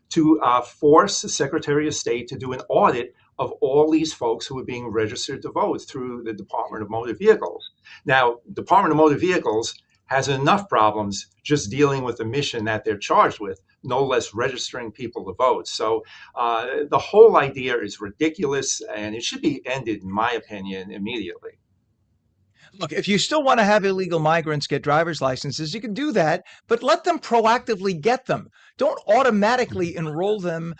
to force the Secretary of State to do an audit of all these folks who are being registered to vote through the Department of Motor Vehicles. Now, Department of Motor Vehicles has enough problems just dealing with the mission that they're charged with, no less registering people to vote. So the whole idea is ridiculous, and it should be ended, in my opinion, immediately. Look, if you still want to have illegal migrants get driver's licenses, you can do that, but let them proactively get them. Don't automatically enroll them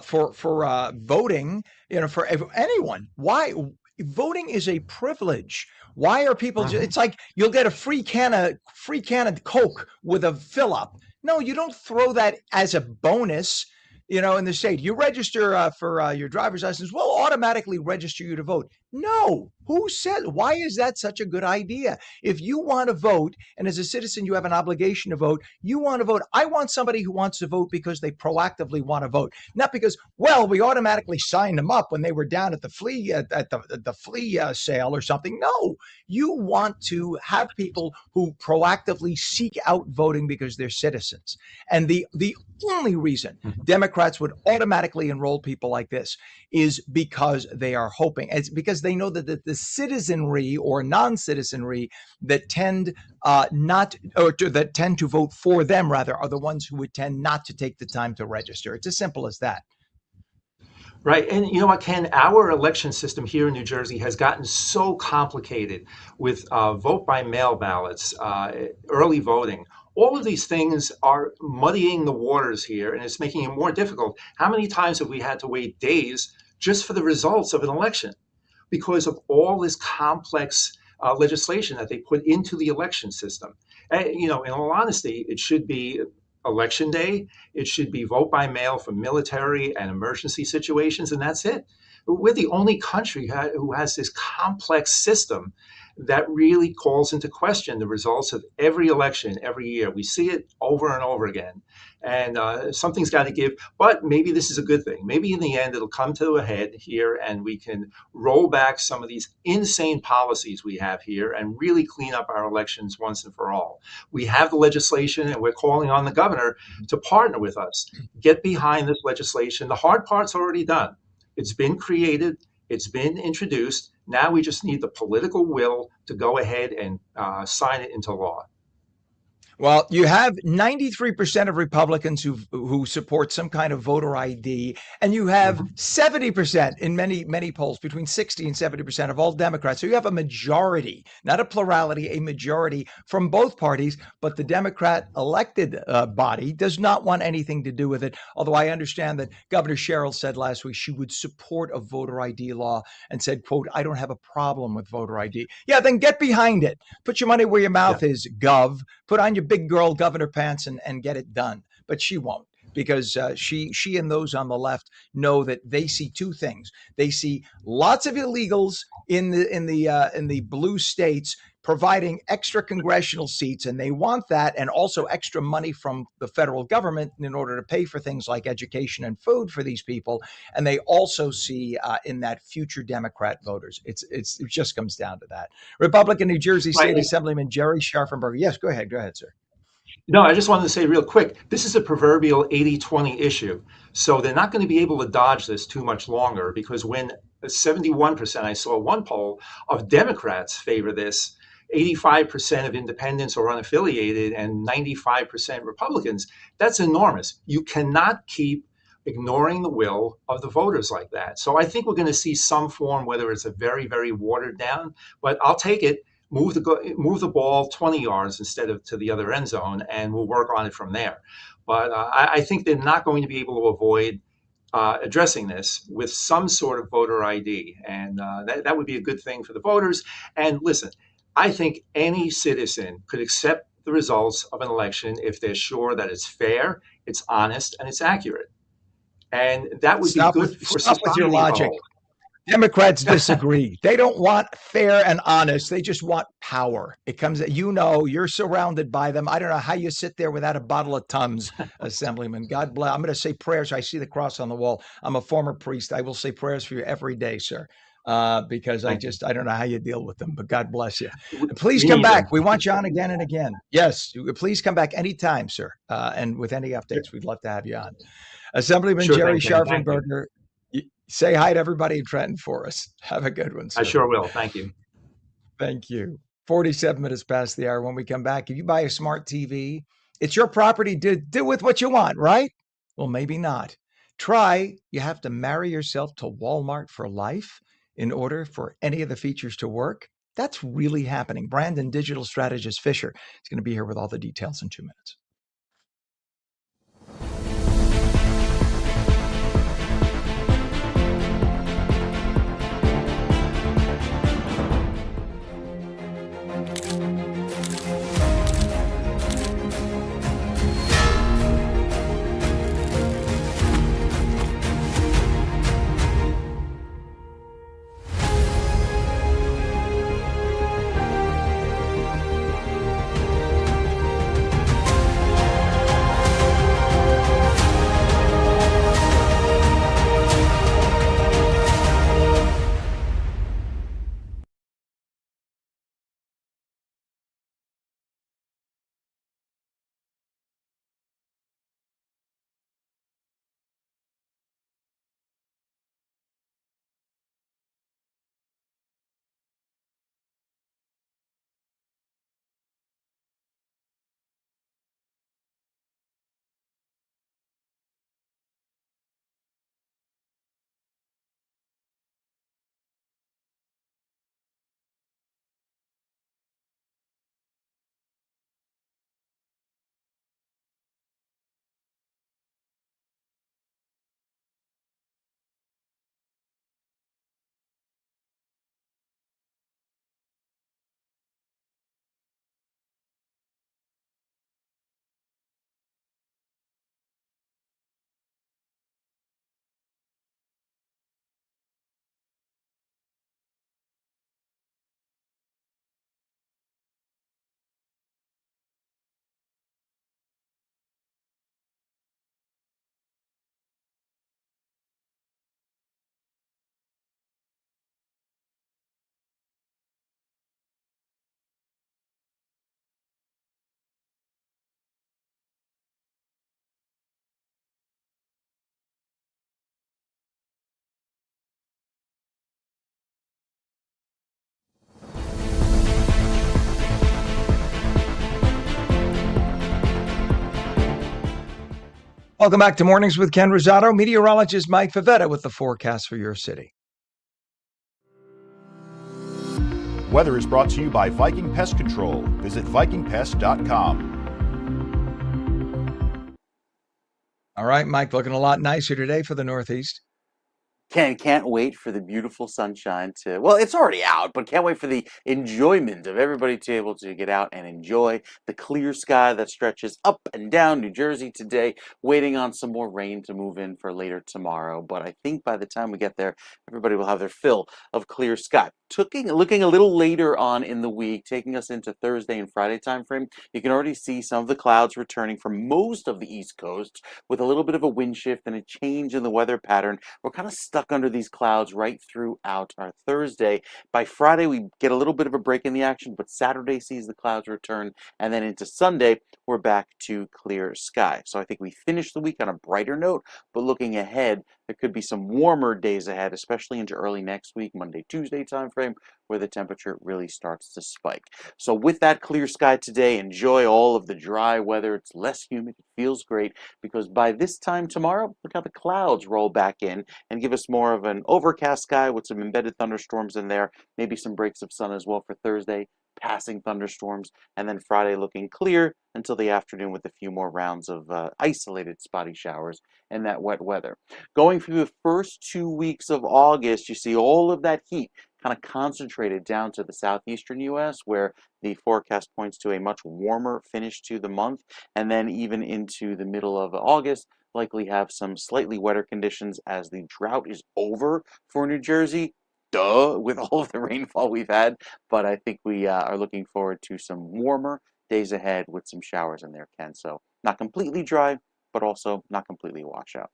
for voting. For anyone. Why? Voting is a privilege. Why are people? It's like you'll get a free can of Coke with a fill up. No, you don't throw that as a bonus. In the state, you register for your driver's license, we'll automatically register you to vote. No, who said? Why is that such a good idea? If you want to vote, and as a citizen, you have an obligation to vote, you want to vote. I want somebody who wants to vote because they proactively want to vote, not because, well, we automatically signed them up when they were down at the flea sale or something. No, you want to have people who proactively seek out voting because they're citizens. And the only reason Democrats would automatically enroll people like this is because they are hoping. It's because they know that the citizenry or non-citizenry that tend that tend to vote for them, rather, are the ones who would tend not to take the time to register. It's as simple as that. Right. And you know what, Ken, our election system here in New Jersey has gotten so complicated with vote by mail ballots, early voting. All of these things are muddying the waters here, and it's making it more difficult. How many times have we had to wait days just for the results of an election because of all this complex legislation that they put into the election system? And, in all honesty, it should be election day. It should be vote by mail for military and emergency situations, and that's it. We're the only country who has this complex system that really calls into question the results of every election every year. We see it over and over again. And something's got to give. But maybe this is a good thing. Maybe in the end, it'll come to a head here and we can roll back some of these insane policies we have here and really clean up our elections once and for all. We have the legislation and we're calling on the governor to partner with us. Get behind this legislation. The hard part's already done. It's been created. It's been introduced. Now we just need the political will to go ahead and sign it into law. Well, you have 93% of Republicans who support some kind of voter ID, and you have 70% in many polls, between 60 and 70% of all Democrats. So you have a majority, not a plurality, a majority from both parties, but the Democrat elected body does not want anything to do with it. Although I understand that Governor Sherrill said last week she would support a voter ID law and said, quote, I don't have a problem with voter ID. Yeah, then get behind it. Put your money where your mouth is, Gov. Put on your big girl governor pants and get it done. But she won't, because she and those on the left know that they see two things. They see lots of illegals in the blue states providing extra congressional seats, and they want that, and also extra money from the federal government in order to pay for things like education and food for these people. And they also see in that future Democrat voters. It just comes down to that. Republican New Jersey State Assemblyman Jerry Scharfenberger. Yes, go ahead, sir. No, I just wanted to say real quick, this is a proverbial 80-20 issue. So they're not going to be able to dodge this too much longer, because when 71%, I saw one poll, of Democrats favor this, 85% of independents or unaffiliated, and 95% Republicans, that's enormous. You cannot keep ignoring the will of the voters like that. So I think we're going to see some form, whether it's a very, very watered down, but I'll take it. Move the ball 20 yards instead of to the other end zone, and we'll work on it from there. But I think they're not going to be able to avoid addressing this with some sort of voter ID, and that would be a good thing for the voters. And listen, I think any citizen could accept the results of an election if they're sure that it's fair, it's honest, and it's accurate. And that would be good for society. Stop with your logic. Democrats disagree. They don't want fair and honest. They just want power. It comes, you're surrounded by them. I don't know how you sit there without a bottle of Tums, Assemblyman. God bless. I'm going to say prayers. I see the cross on the wall. I'm a former priest. I will say prayers for you every day, sir. because Thank you. I don't know how you deal with them, but God bless you. W- And please Me come neither. back. We want you on again and again. Yes, please come back anytime, sir. And with any updates, we'd love to have you on. Assemblyman Sure Jerry thing, Ken. Thank you. Scharfenberger, say hi to everybody in Trenton for us. Have a good one, I sir. sure will. Thank you. Thank you. 47 minutes past the hour. When we come back, if you buy a smart TV, it's your property to do with what you want, right? Well, maybe not. You have to marry yourself to Walmart for life in order for any of the features to work. That's really happening. Brandon, digital strategist Fisher, is going to be here with all the details in 2 minutes. Welcome back to Mornings with Ken Rosato. Meteorologist Mike Favetta with the forecast for your city. Weather is brought to you by Viking Pest Control. Visit vikingpest.com. All right, Mike, looking a lot nicer today for the Northeast. Can't wait for the beautiful sunshine to, well, it's already out, but can't wait for the enjoyment of everybody to be able to get out and enjoy the clear sky that stretches up and down New Jersey today, waiting on some more rain to move in for later tomorrow. But I think by the time we get there, everybody will have their fill of clear sky. Looking a little later on in the week, taking us into Thursday and Friday timeframe, you can already see some of the clouds returning from most of the East Coast with a little bit of a wind shift and a change in the weather pattern. We're kind of stuck under these clouds right throughout our Thursday. By Friday, we get a little bit of a break in the action, but Saturday sees the clouds return, and then into Sunday, we're back to clear sky. So I think we finish the week on a brighter note, but looking ahead, there could be some warmer days ahead, especially into early next week, Monday, Tuesday timeframe, where the temperature really starts to spike. So with that clear sky today, enjoy all of the dry weather. It's less humid, it feels great, because by this time tomorrow, look how the clouds roll back in and give us more of an overcast sky with some embedded thunderstorms in there, maybe some breaks of sun as well for Thursday, passing thunderstorms, and then Friday looking clear until the afternoon with a few more rounds of isolated spotty showers and that wet weather. Going through the first 2 weeks of August, you see all of that heat kind of concentrated down to the southeastern U.S., where the forecast points to a much warmer finish to the month, and then even into the middle of August, likely have some slightly wetter conditions as the drought is over for New Jersey. Duh, with all of the rainfall we've had, but I think we are looking forward to some warmer days ahead with some showers in there, Ken. So not completely dry, but also not completely washed out.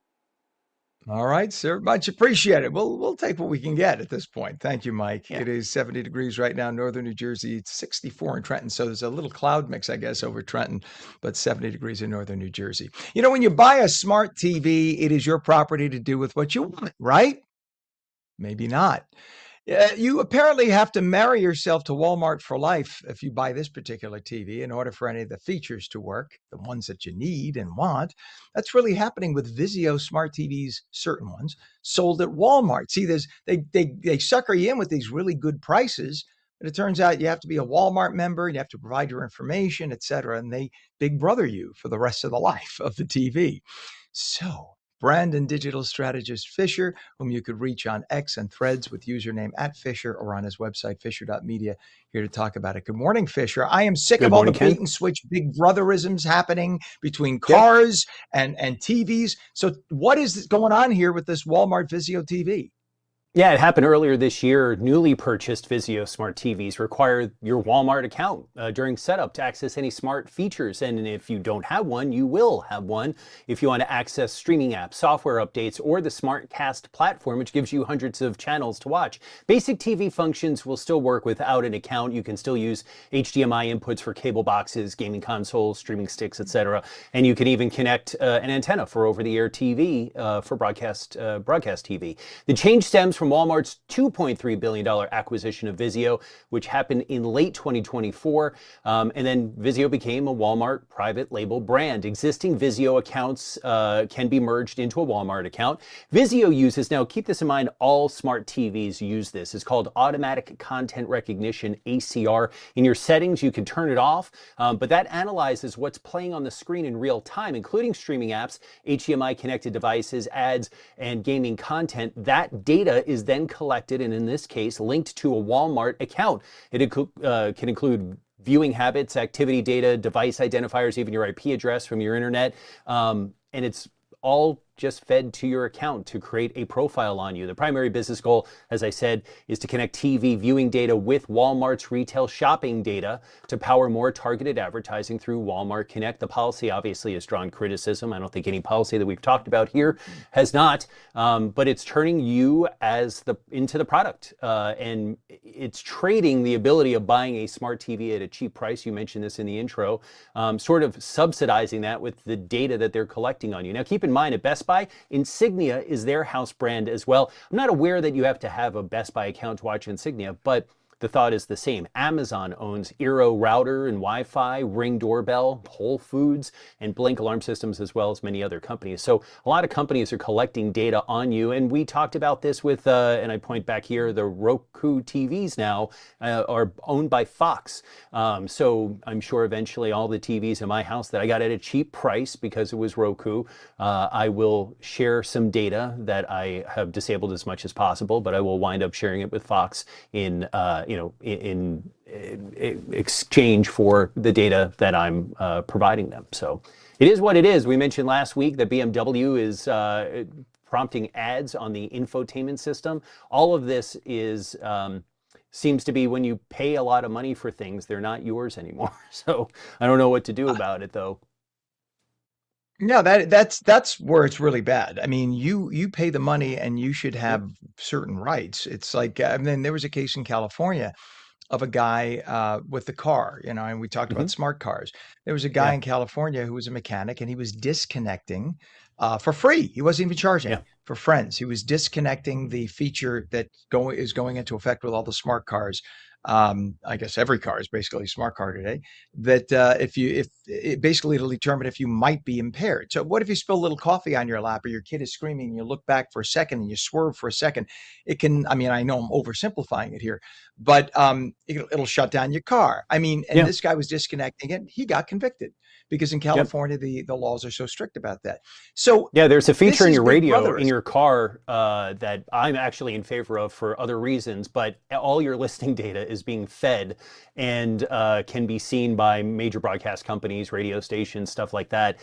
All right, sir. Much appreciated. We'll take what we can get at this point. Thank you, Mike. Yeah. It is 70 degrees right now, northern New Jersey. It's 64 in Trenton, so there's a little cloud mix, I guess, over Trenton, but 70 degrees in northern New Jersey. You know, when you buy a smart TV, it is your property to do with what you want, right? Maybe not. You apparently have to marry yourself to Walmart for life if you buy this particular TV in order for any of the features to work, the ones that you need and want. That's really happening with Vizio smart TVs, certain ones sold at Walmart. See, they sucker you in with these really good prices, but it turns out you have to be a Walmart member, you have to provide your information, etc., and they big brother you for the rest of the life of the TV. So, brand and digital strategist Fisher, whom you could reach on X and Threads with username @Fisher or on his website, fisher.media, here to talk about it. Good morning, Fisher. I am sick Good of all the morning, Ken. bait and switch big brotherisms happening between Yep. cars and TVs. So what is going on here with this Walmart Vizio TV? Yeah, it happened earlier this year. Newly purchased Vizio smart TVs require your Walmart account during setup to access any smart features. And if you don't have one, you will have one if you want to access streaming apps, software updates, or the SmartCast platform, which gives you hundreds of channels to watch. Basic TV functions will still work without an account. You can still use HDMI inputs for cable boxes, gaming consoles, streaming sticks, etc. And you can even connect an antenna for over-the-air TV for broadcast TV. The change stems from Walmart's $2.3 billion acquisition of Vizio, which happened in late 2024. And then Vizio became a Walmart private label brand. Existing Vizio accounts can be merged into a Walmart account. Vizio uses, now keep this in mind, all smart TVs use this. It's called Automatic Content Recognition, ACR. In your settings, you can turn it off, but that analyzes what's playing on the screen in real time, including streaming apps, HDMI connected devices, ads, and gaming content. That data is then collected and in this case linked to a Walmart account. It can include viewing habits, activity data, device identifiers, even your IP address from your internet, and it's all just fed to your account to create a profile on you. The primary business goal, as I said, is to connect TV viewing data with Walmart's retail shopping data to power more targeted advertising through Walmart Connect. The policy obviously has drawn criticism. I don't think any policy that we've talked about here has not, but it's turning you into the product, and it's trading the ability of buying a smart TV at a cheap price. You mentioned this in the intro, sort of subsidizing that with the data that they're collecting on you. Now, keep in mind, at Best Buy, Insignia is their house brand as well. I'm not aware that you have to have a Best Buy account to watch Insignia, but the thought is the same. Amazon owns Eero router and Wi-Fi, Ring doorbell, Whole Foods, and Blink alarm systems, as well as many other companies. So a lot of companies are collecting data on you. And we talked about this with, and I point back here, the Roku TVs now are owned by Fox. So I'm sure eventually all the TVs in my house that I got at a cheap price because it was Roku, I will share some data that I have disabled as much as possible, but I will wind up sharing it with Fox in exchange for the data that I'm providing them. So it is what it is. We mentioned last week that BMW is prompting ads on the infotainment system. All of this is seems to be when you pay a lot of money for things, they're not yours anymore. So I don't know what to do about it, though. No, that's where it's really bad. I mean, you pay the money and you should have certain rights. It's like, I mean, there was a case in California of a guy with the car, you know, and we talked Hmm. about smart cars. There was a guy Yeah. in California who was a mechanic and he was disconnecting for free. He wasn't even charging Yeah. for friends. He was disconnecting the feature that is going into effect with all the smart cars. I guess every car is basically a smart car today. That if it basically it'll determine if you might be impaired. So what if you spill a little coffee on your lap or your kid is screaming and you look back for a second and you swerve for a second? It can. I mean, I know I'm oversimplifying it here, but it'll shut down your car. I mean, and Yeah. this guy was disconnecting it. He got convicted because in Yep. California the laws are so strict about that. So Yeah, there's a this feature in is your Big radio in Brotherism. your car that I'm actually in favor of for other reasons, but all your listening data is being fed and can be seen by major broadcast companies, radio stations, stuff like that.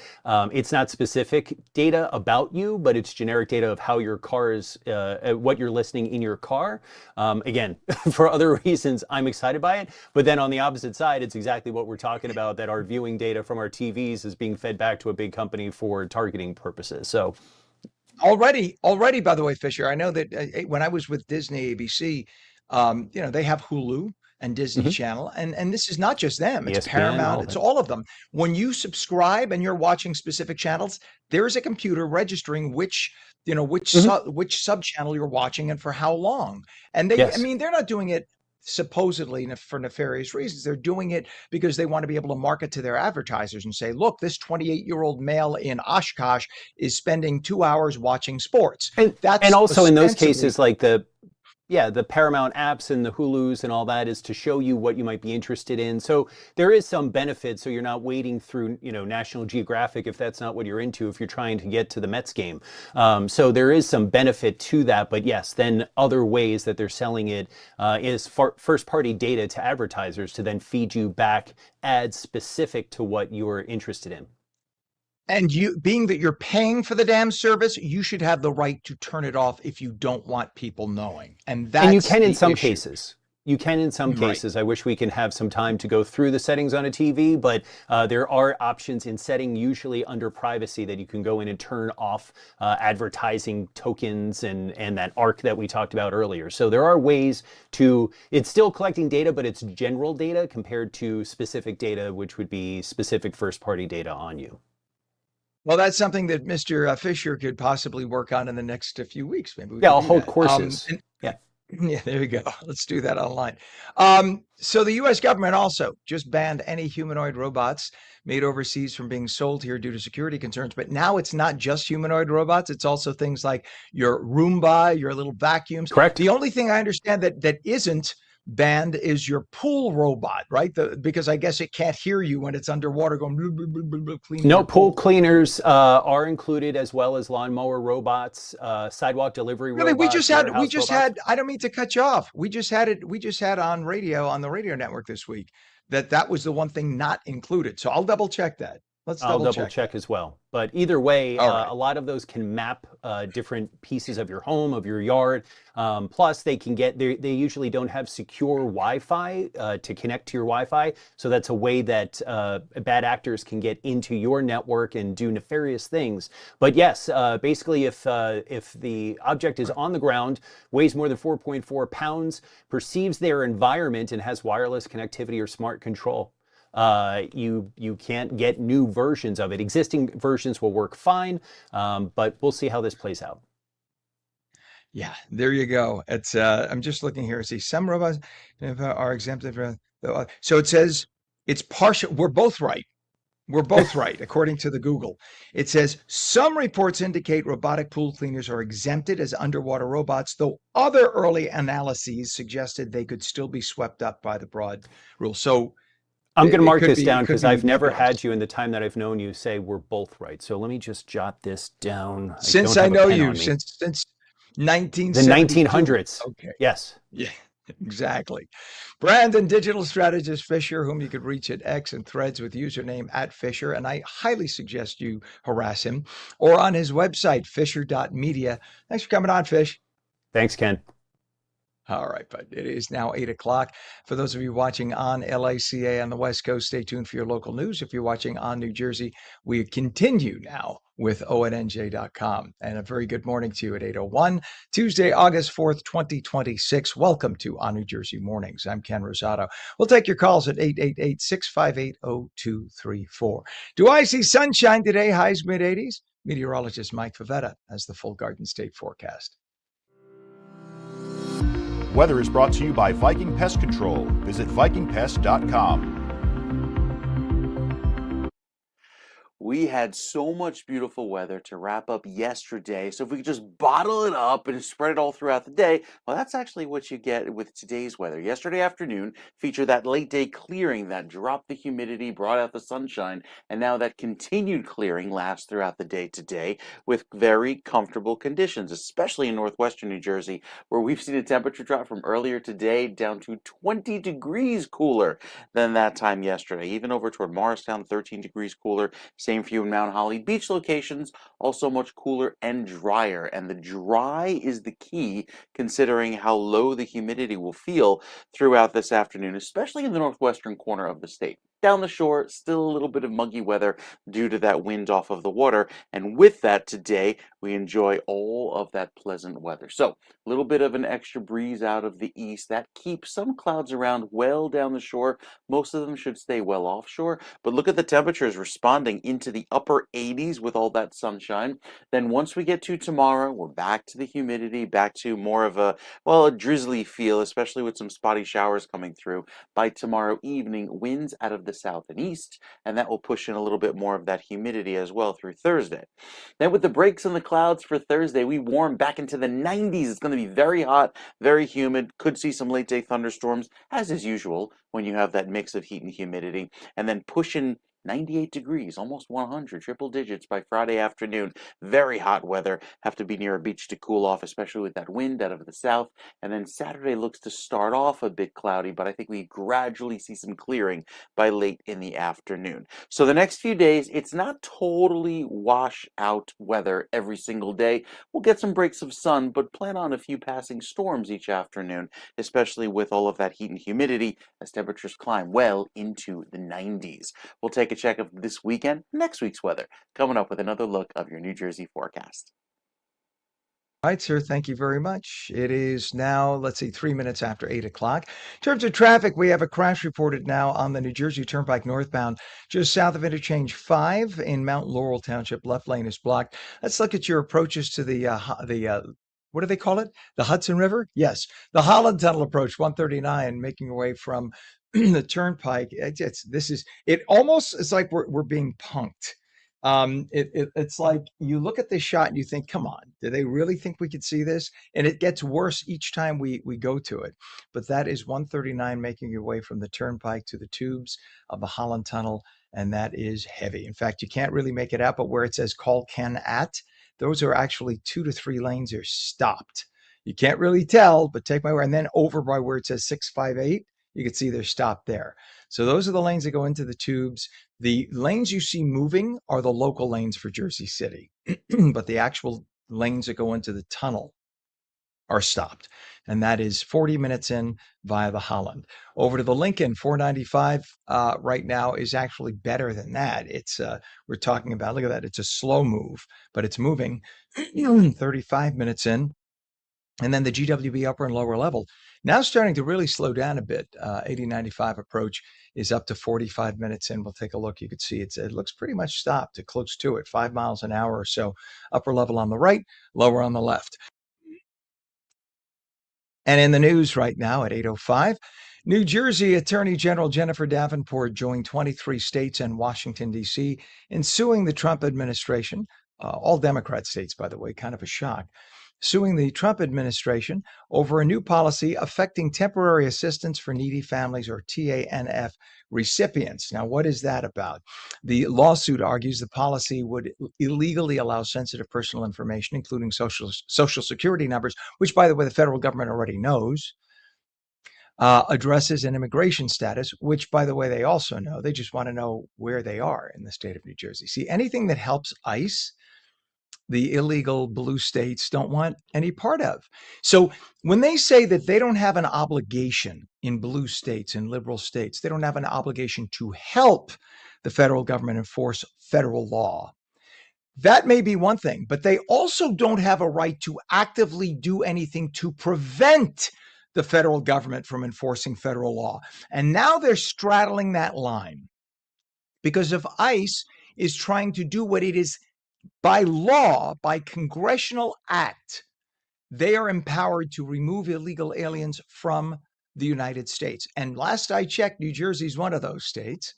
It's not specific data about you, but it's generic data of how your car is, what you're listening in your car. Again, for other reasons, I'm excited by it. But then on the opposite side, it's exactly what we're talking about, that our viewing data from our TVs is being fed back to a big company for targeting purposes. So Already, by the way, Fisher, I know that when I was with Disney ABC, they have Hulu and Disney Hmm. Channel, and this is not just them; it's ESPN, Paramount, all of it's it. all of them. When you subscribe and you're watching specific channels, there is a computer registering Hmm. which sub channel you're watching and for how long. And I Yes. mean, they're not doing it supposedly for nefarious reasons. They're doing it because they want to be able to market to their advertisers and say, look, this 28-year-old male in Oshkosh is spending 2 hours watching sports. And That's also in those ostensibly cases, like the Paramount apps and the Hulus and all that is to show you what you might be interested in. So there is some benefit. So you're not wading through, National Geographic if that's not what you're into, if you're trying to get to the Mets game. So there is some benefit to that. But yes, then other ways that they're selling it is first party data to advertisers to then feed you back ads specific to what you're interested in. and you being that you're paying for the damn service, you should have the right to turn it off if you don't want people knowing. And And you that's can in the some issue. cases. You can in some Right. cases. I wish we can have some time to go through the settings on a TV, but there are options in setting, usually under privacy, that you can go in and turn off advertising tokens and that ARC that we talked about earlier. So there are ways to, it's still collecting data, but it's general data compared to specific data, which would be specific first party data on you. Well, that's something that Mr. Fisher could possibly work on in the next few weeks. Maybe we Yeah, could I'll do hold that. courses. And Yeah. yeah, there you go. Let's do that online. So the U.S. government also just banned any humanoid robots made overseas from being sold here due to security concerns. But now it's not just humanoid robots; it's also things like your Roomba, your little vacuums. Correct. The only thing I understand that isn't banned is your pool robot, right? Because I guess it can't hear you when it's underwater going blub, blub, blub, blub, blub, cleaning No, your pool pool. cleaners are included as well as lawnmower robots, sidewalk delivery Really, robots, warehouse just robots. had, I don't mean to cut you off. We just had on the radio network this week that was the one thing not included. So I'll double check that. Let's I'll double double check that. check as well. But either way, All right. a lot of those can map different pieces of your home, of your yard. Plus, they they usually don't have secure Wi-Fi to connect to your Wi-Fi. So that's a way that bad actors can get into your network and do nefarious things. But yes, basically, if the object is on the ground, weighs more than 4.4 pounds, perceives their environment, and has wireless connectivity or smart control, you can't get new versions of it. Existing versions will work fine, but we'll see how this plays out. Yeah, there you go. It's I'm just looking here. See, some robots are exempted from. So it says it's partial. We're both right. We're both right, according to the Google. It says some reports indicate robotic pool cleaners are exempted as underwater robots, though other early analyses suggested they could still be swept up by the broad rule. So I'm going to mark this it down could because be I've never nebulous. had you in the time that I've known you say we're both right. So let me just jot this down. I Since don't I have a know pen you, on me. since The 1972. 1900s. Okay. Yes. Yeah, exactly. Brand and digital strategist Fisher, whom you could reach at X and Threads with username @Fisher, and I highly suggest you harass him, or on his website, fisher.media. Thanks for coming on, Fish. Thanks, Ken. All right, bud. It is now 8 o'clock. For those of you watching on LACA on the West Coast, stay tuned for your local news. If you're watching on New Jersey, we continue now with ONNJ.com. And a very good morning to you at 8:01, Tuesday, August 4th, 2026. Welcome to On New Jersey Mornings. I'm Ken Rosato. We'll take your calls at 888-658-0234. Do I see sunshine today? Highs mid-80s. Meteorologist Mike Favetta has the full Garden State forecast. Weather is brought to you by Viking Pest Control. Visit vikingpest.com. We had so much beautiful weather to wrap up yesterday, so if we could just bottle it up and spread it all throughout the day, well, that's actually what you get with today's weather. Yesterday afternoon featured that late day clearing that dropped the humidity, brought out the sunshine, and now that continued clearing lasts throughout the day today with very comfortable conditions, especially in northwestern New Jersey, where we've seen a temperature drop from earlier today down to 20 degrees cooler than that time yesterday. Even over toward Morristown, 13 degrees cooler. Same for you in Mount Holly Beach locations, also much cooler and drier. And the dry is the key considering how low the humidity will feel throughout this afternoon, especially in the northwestern corner of the state. down the shore, still a little bit of muggy weather due to that wind off of the water. And with that, today, we enjoy all of that pleasant weather. So, a little bit of an extra breeze out of the east that keeps some clouds around well down the shore. Most of them should stay well offshore. But look at the temperatures responding into the upper 80s with all that sunshine. Then once we get to tomorrow, we're back to the humidity, back to more of a, well, a drizzly feel, especially with some spotty showers coming through. By tomorrow evening, winds out of the south and east, and that will push in a little bit more of that humidity as well through Thursday. Then with the breaks in the clouds for Thursday, we warm back into the 90s. It's going to be very hot, very humid. Could see some late day thunderstorms, as is usual when you have that mix of heat and humidity. And then push in 98 degrees, almost 100, triple digits by Friday afternoon. Very hot weather. Have to be near a beach to cool off, especially with that wind out of the south. And then Saturday looks to start off a bit cloudy, but I think we gradually see some clearing by late in the afternoon. So the next few days, it's not totally wash out weather every single day. We'll get some breaks of sun, but plan on a few passing storms each afternoon, especially with all of that heat and humidity as temperatures climb well into the 90s. We'll take a check of this weekend, next week's weather, coming up with another look of your New Jersey forecast. All right, sir. Thank you very much. It is now, let's see, 3 minutes after 8 o'clock. In terms of traffic, we have a crash reported now on the New Jersey Turnpike northbound, just south of Interchange 5 in Mount Laurel Township. Left lane is blocked. Let's look at your approaches to what do they call it? The Hudson River? Yes. The Holland Tunnel approach, 139, making your way from the Turnpike. It almost is like we're being punked. It's like you look at this shot and you think, come on, do they really think we could see this? And it gets worse each time we go to it. But that is 139 making your way from the Turnpike to the tubes of the Holland Tunnel, and that is heavy. In fact, you can't really make it out, but where it says call Ken at, those are actually 2 to 3 lanes are stopped. You can't really tell, but take my word. And then over by where it says 658, you can see they're stopped there. So those are the lanes that go into the tubes. The lanes you see moving are the local lanes for Jersey City, but the actual lanes that go into the tunnel are stopped. And that is 40 minutes in via the Holland. Over to the Lincoln, 495 right now is actually better than that. It's we're talking about, look at that, it's a slow move, but it's moving 35 minutes in. And then the GWB upper and lower level now starting to really slow down a bit. 8095 approach is up to 45 minutes in. We'll take a look. You can see it looks pretty much stopped, close to it, 5 miles an hour or so. Upper level on the right, lower on the left. And in the news right now at 8:05, New Jersey Attorney General Jennifer Davenport joined 23 states and Washington, D.C. in suing the Trump administration, all Democrat states, by the way, kind of a shock, suing the Trump administration over a new policy affecting temporary assistance for needy families, or TANF recipients. Now, what is that about? The lawsuit argues the policy would illegally allow sensitive personal information, including social security numbers, which, by the way, the federal government already knows, addresses and immigration status, which, by the way, they also know. They just want to know where they are in the state of New Jersey. See, anything that helps ICE, the illegal blue states don't want any part of. So when they say that they don't have an obligation in blue states and liberal states, they don't have an obligation to help the federal government enforce federal law, that may be one thing, but they also don't have a right to actively do anything to prevent the federal government from enforcing federal law. And now they're straddling that line because if ICE is trying to do what it is by law, by congressional act, they are empowered to remove illegal aliens from the United States. And last I checked, New Jersey is one of those states.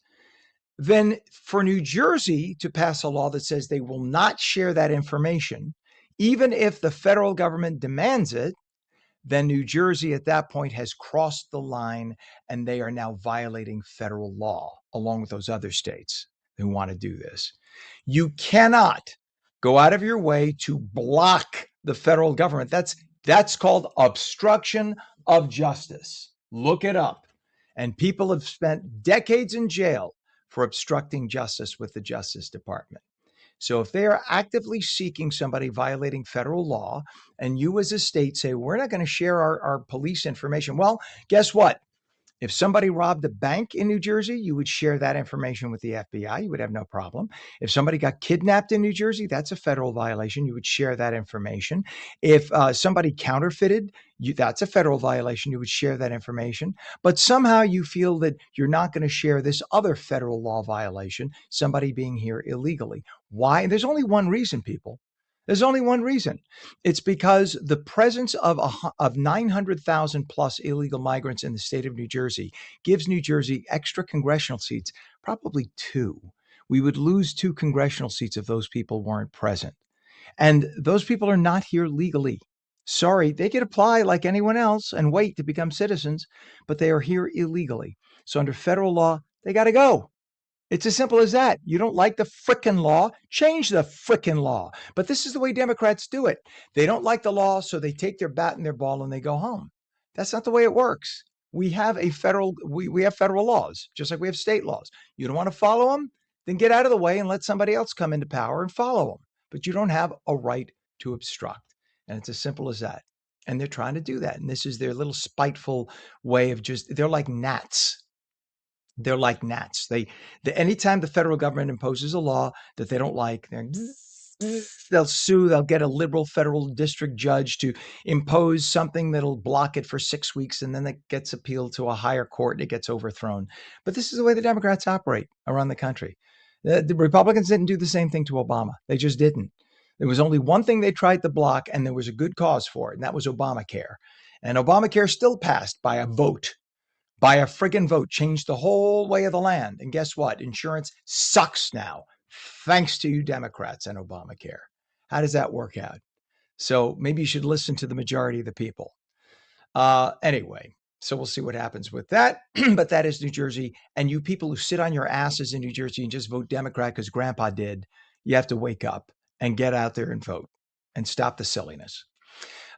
Then for New Jersey to pass a law that says they will not share that information, even if the federal government demands it, then New Jersey at that point has crossed the line and they are now violating federal law along with those other states who want to do this. You cannot go out of your way to block the federal government. That's called obstruction of justice. Look it up. And people have spent decades in jail for obstructing justice with the Justice Department. So if they are actively seeking somebody violating federal law, and you as a state say, we're not going to share our police information, well, guess what? If somebody robbed a bank in New Jersey, you would share that information with the FBI. You would have no problem. If somebody got kidnapped in New Jersey, that's a federal violation. You would share that information. If somebody counterfeited, that's a federal violation. You would share that information. But somehow you feel that you're not going to share this other federal law violation, somebody being here illegally. Why? There's only one reason, people. There's only one reason. It's because the presence of 900,000 plus illegal migrants in the state of New Jersey gives New Jersey extra congressional seats, probably two. We would lose 2 congressional seats if those people weren't present. And those people are not here legally. Sorry, they could apply like anyone else and wait to become citizens, but they are here illegally. So under federal law, they got to go. It's as simple as that. You don't like the frickin' law, change the frickin' law. But this is the way Democrats do it. They don't like the law, so they take their bat and their ball and they go home. That's not the way it works. We have federal laws, just like we have state laws. You don't want to follow them? Then get out of the way and let somebody else come into power and follow them. But you don't have a right to obstruct. And it's as simple as that. And they're trying to do that. And this is their little spiteful way of they're like gnats. They're like gnats. Anytime the federal government imposes a law that they don't like, they'll sue. They'll get a liberal federal district judge to impose something that'll block it for 6 weeks, and then it gets appealed to a higher court and it gets overthrown. But this is the way the Democrats operate around the country. The Republicans didn't do the same thing to Obama. They just didn't. There was only one thing they tried to block, and there was a good cause for it, and that was Obamacare. And Obamacare still passed by a vote. By a friggin' vote, changed the whole way of the land. And guess what? Insurance sucks now, thanks to you Democrats and Obamacare. How does that work out? So maybe you should listen to the majority of the people. Anyway, so we'll see what happens with that. But that is New Jersey. And you people who sit on your asses in New Jersey and just vote Democrat because Grandpa did, you have to wake up and get out there and vote and stop the silliness.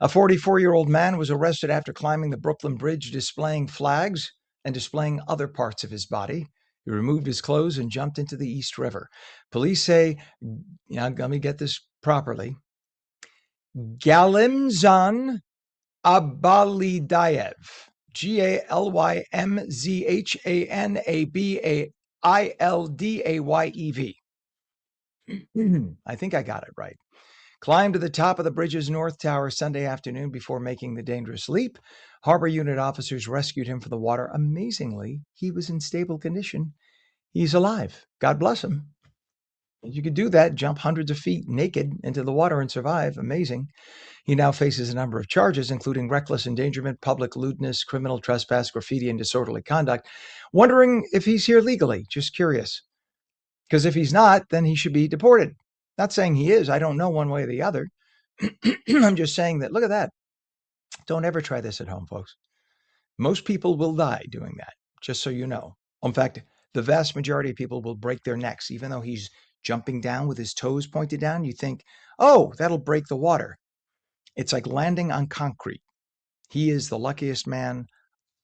A 44-year-old man was arrested after climbing the Brooklyn Bridge, displaying flags and displaying other parts of his body. He removed his clothes and jumped into the East River. Police say, let me get this properly, Galimzan Abalidayev, Galymzhanabildayev. I think I got it right. Climbed to the top of the bridge's North Tower Sunday afternoon before making the dangerous leap. Harbor unit officers rescued him from the water. Amazingly, he was in stable condition. He's alive. God bless him. You could do that, jump hundreds of feet naked into the water and survive. Amazing. He now faces a number of charges, including reckless endangerment, public lewdness, criminal trespass, graffiti, and disorderly conduct. Wondering if he's here legally. Just curious. Because if he's not, then he should be deported. Not saying he is. I don't know one way or the other. I'm just saying that, look at that. Don't ever try this at home, folks. Most people will die doing that, just so you know. In fact, the vast majority of people will break their necks, even though he's jumping down with his toes pointed down. You think, oh, that'll break the water. It's like landing on concrete. He is the luckiest man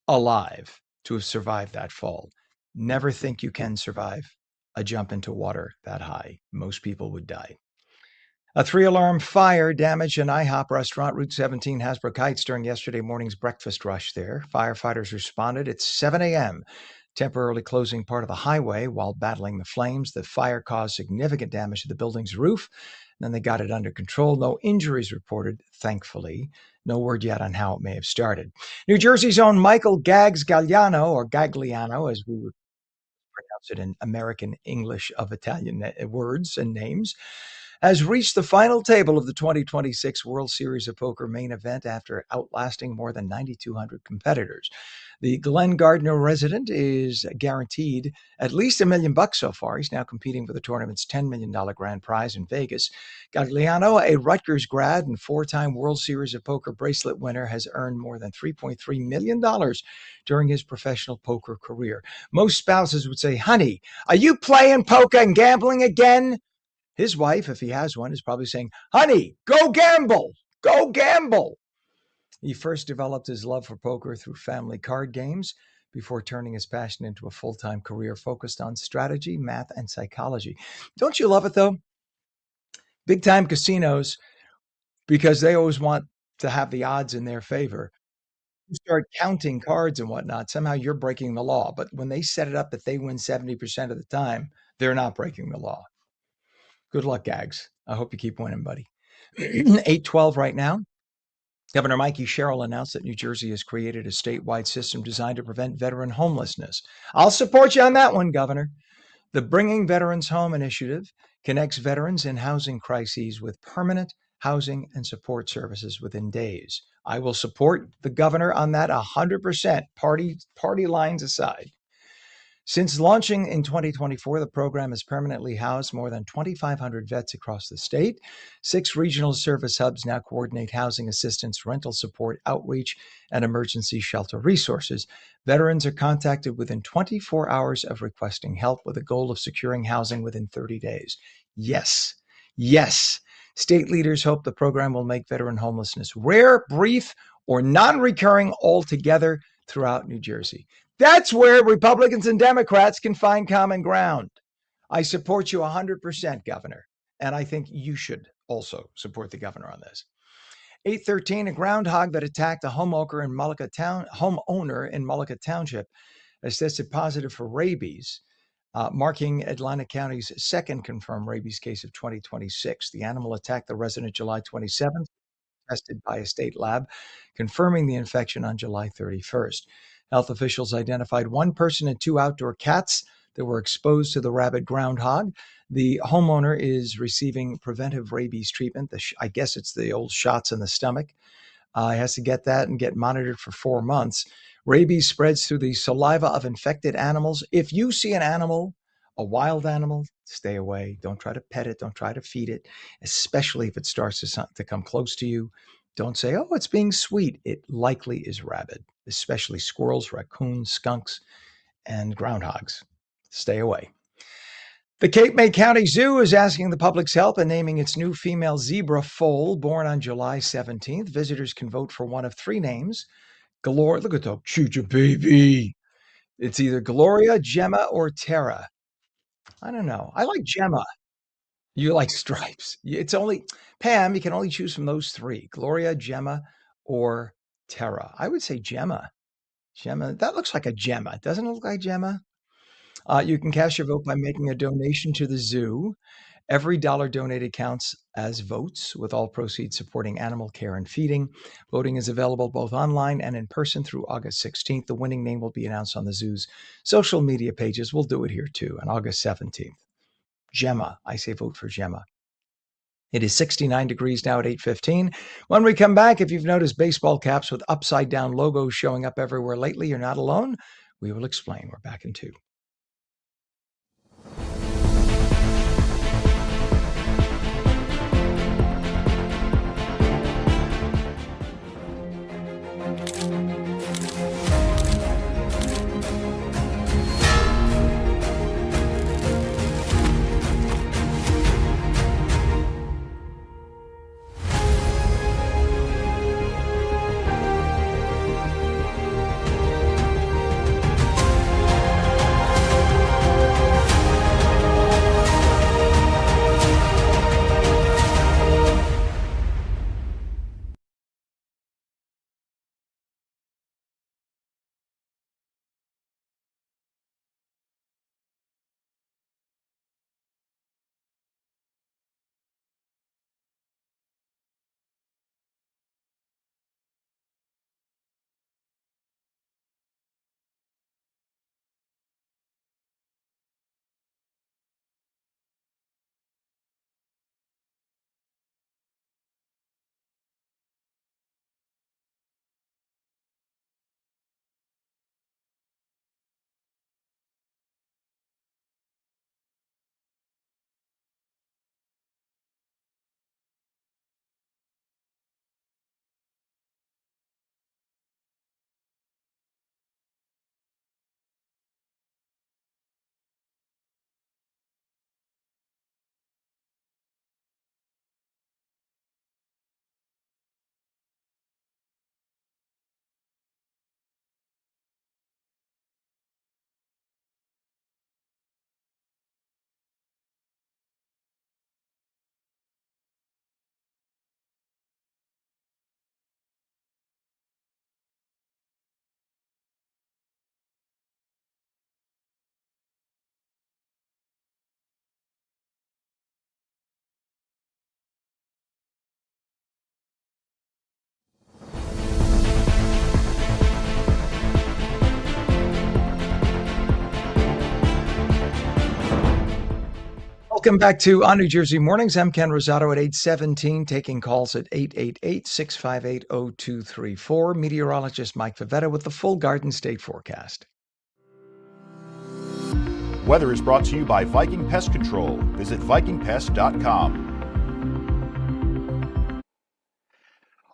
alive to have survived that fall. Never think you can survive a jump into water that high. Most people would die. A 3-alarm fire damaged an IHOP restaurant, Route 17, Hasbrook Heights, during yesterday morning's breakfast rush there. Firefighters responded at 7 a.m., temporarily closing part of the highway while battling the flames. The fire caused significant damage to the building's roof. Then they got it under control. No injuries reported, thankfully. No word yet on how it may have started. New Jersey's own Michael Gagliano, as we would pronounce it in American English of Italian words and names, has reached the final table of the 2026 World Series of Poker main event after outlasting more than 9,200 competitors. The Glen Gardner resident is guaranteed at least $1 million so far. He's now competing for the tournament's $10 million grand prize in Vegas. Gagliano, a Rutgers grad and 4-time World Series of Poker bracelet winner, has earned more than $3.3 million during his professional poker career. Most spouses would say, honey, are you playing poker and gambling again? His wife, if he has one, is probably saying, honey, go gamble, go gamble. He first developed his love for poker through family card games before turning his passion into a full-time career focused on strategy, math, and psychology. Don't you love it, though? Big-time casinos, because they always want to have the odds in their favor. you start counting cards and whatnot, somehow you're breaking the law. But when they set it up that they win 70% of the time, they're not breaking the law. Good luck, Gags. I hope you keep winning, buddy. 8:12 right now. Governor Mikey Sherrill announced that New Jersey has created a statewide system designed to prevent veteran homelessness. I'll support you on that one, Governor. The Bringing Veterans Home initiative connects veterans in housing crises with permanent housing and support services within days. I will support the governor on that 100%, party lines aside. Since launching in 2024, the program has permanently housed more than 2,500 vets across the state. 6 regional service hubs now coordinate housing assistance, rental support, outreach, and emergency shelter resources. Veterans are contacted within 24 hours of requesting help with a goal of securing housing within 30 days. Yes, yes. State leaders hope the program will make veteran homelessness rare, brief, or non-recurring altogether throughout New Jersey. That's where Republicans and Democrats can find common ground. I support you 100%, Governor, and I think you should also support the governor on this. 8:13, a groundhog that attacked a homeowner in Mullica Township has tested positive for rabies, marking Atlantic County's second confirmed rabies case of 2026. The animal attacked the resident July 27th, tested by a state lab, confirming the infection on July 31st. Health officials identified 1 person and 2 outdoor cats that were exposed to the rabid groundhog. The homeowner is receiving preventive rabies treatment. I guess it's the old shots in the stomach. He has to get that and get monitored for 4 months. Rabies spreads through the saliva of infected animals. If you see an animal, a wild animal, stay away. Don't try to pet it. Don't try to feed it, especially if it starts to come close to you. Don't say, oh, it's being sweet. It likely is rabid, especially squirrels, raccoons, skunks, and groundhogs. Stay away. The Cape May County Zoo is asking the public's help in naming its new female zebra foal born on July 17th. Visitors can vote for one of 3 names. Gloria, look at that cute baby. It's either Gloria, Gemma, or Tara. I don't know. I like Gemma. You like stripes. It's only, Pam, you can only choose from those 3, Gloria, Gemma, or Tara. I would say Gemma. Gemma, that looks like a Gemma. Doesn't it look like Gemma? You can cast your vote by making a donation to the zoo. Every dollar donated counts as votes, with all proceeds supporting animal care and feeding. Voting is available both online and in person through August 16th. The winning name will be announced on the zoo's social media pages. We'll do it here too on August 17th. Gemma. I say vote for Gemma. It is 69 degrees now at 8:15. When we come back, if you've noticed baseball caps with upside down logos showing up everywhere lately, you're not alone. We will explain. We're back in 2. Welcome back to On New Jersey Mornings. I'm Ken Rosato at 8:17, taking calls at 888-658-0234. Meteorologist Mike Favetta with the full Garden State forecast. Weather is brought to you by Viking Pest Control. Visit vikingpest.com.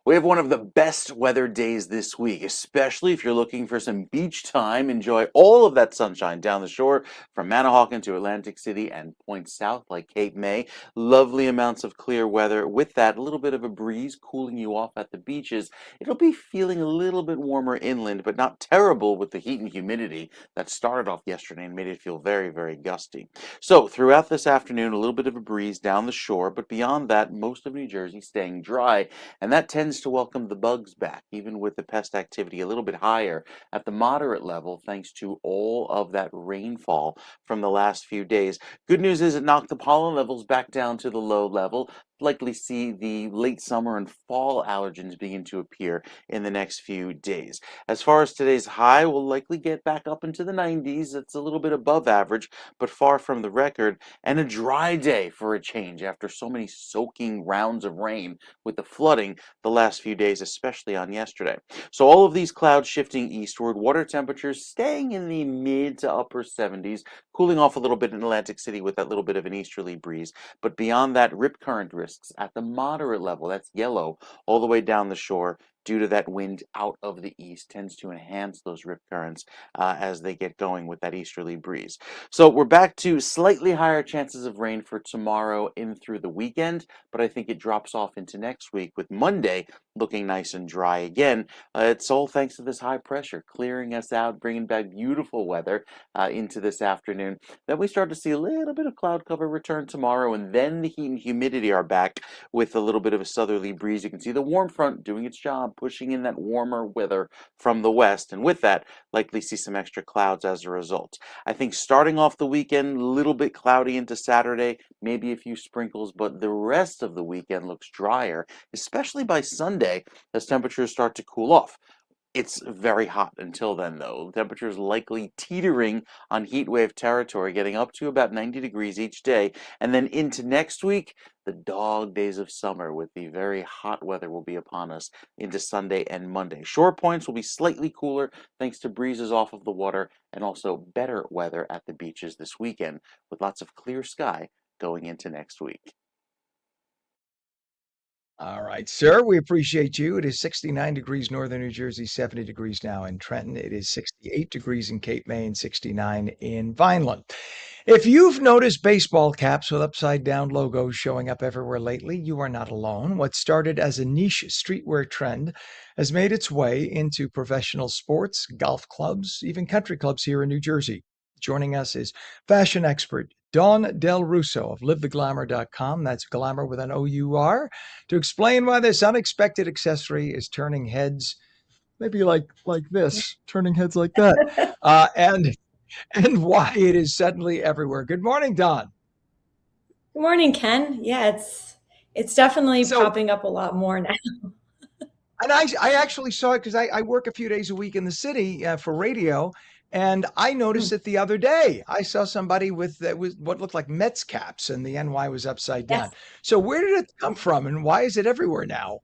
We have one of the best weather days this week, especially if you're looking for some beach time. Enjoy all of that sunshine down the shore from Manahawkin to Atlantic City and points south like Cape May. Lovely amounts of clear weather. With that, a little bit of a breeze cooling you off at the beaches. It'll be feeling a little bit warmer inland, but not terrible with the heat and humidity that started off yesterday and made it feel very, very gusty. So throughout this afternoon, a little bit of a breeze down the shore, but beyond that, most of New Jersey staying dry, and that tends to welcome the bugs back, even with the pest activity a little bit higher at the moderate level, thanks to all of that rainfall from the last few days. Good news is it knocked the pollen levels back down to the low level. Likely see the late summer and fall allergens begin to appear in the next few days. As far as today's high, we'll likely get back up into the 90s. It's a little bit above average, but far from the record, and a dry day for a change after so many soaking rounds of rain with the flooding the last few days, especially on yesterday. So all of these clouds shifting eastward, water temperatures staying in the mid to upper 70s, cooling off a little bit in Atlantic City with that little bit of an easterly breeze. But beyond that, rip current risks at the moderate level, that's yellow, all the way down the shore, due to that wind out of the east, tends to enhance those rip currents as they get going with that easterly breeze. So we're back to slightly higher chances of rain for tomorrow in through the weekend, but I think it drops off into next week with Monday looking nice and dry again. It's all thanks to this high pressure clearing us out, bringing back beautiful weather into this afternoon. Then we start to see a little bit of cloud cover return tomorrow, and then the heat and humidity are back with a little bit of a southerly breeze. You can see the warm front doing its job, pushing in that warmer weather from the west, and with that, likely see some extra clouds as a result. I think starting off the weekend, a little bit cloudy into Saturday, maybe a few sprinkles, but the rest of the weekend looks drier, especially by Sunday as temperatures start to cool off. It's very hot until then, though. Temperatures likely teetering on heat wave territory, getting up to about 90 degrees each day. And then into next week, the dog days of summer with the very hot weather will be upon us into Sunday and Monday. Shore points will be slightly cooler thanks to breezes off of the water and also better weather at the beaches this weekend with lots of clear sky going into next week. All right, sir. We appreciate you. It is 69 degrees northern New Jersey, 70 degrees now in Trenton. It is 68 degrees in Cape May and 69 in Vineland. If you've noticed baseball caps with upside down logos showing up everywhere lately, you are not alone. What started as a niche streetwear trend has made its way into professional sports, golf clubs, even country clubs here in New Jersey. Joining us is fashion expert Dawn Del Russo of livetheglamour.com. That's glamour with an O-U-R, to explain why this unexpected accessory is turning heads, maybe like this, turning heads like that, and why it is suddenly everywhere. Good morning, Dawn. Good morning, Ken. Yeah, it's definitely So, popping up a lot more now. and I actually saw it because I work a few days a week in the city for radio, and I noticed Mm, it the other day. I saw somebody with that was what looked like Mets caps, and the NY was upside down. yes. So where did it come from, and why is it everywhere now?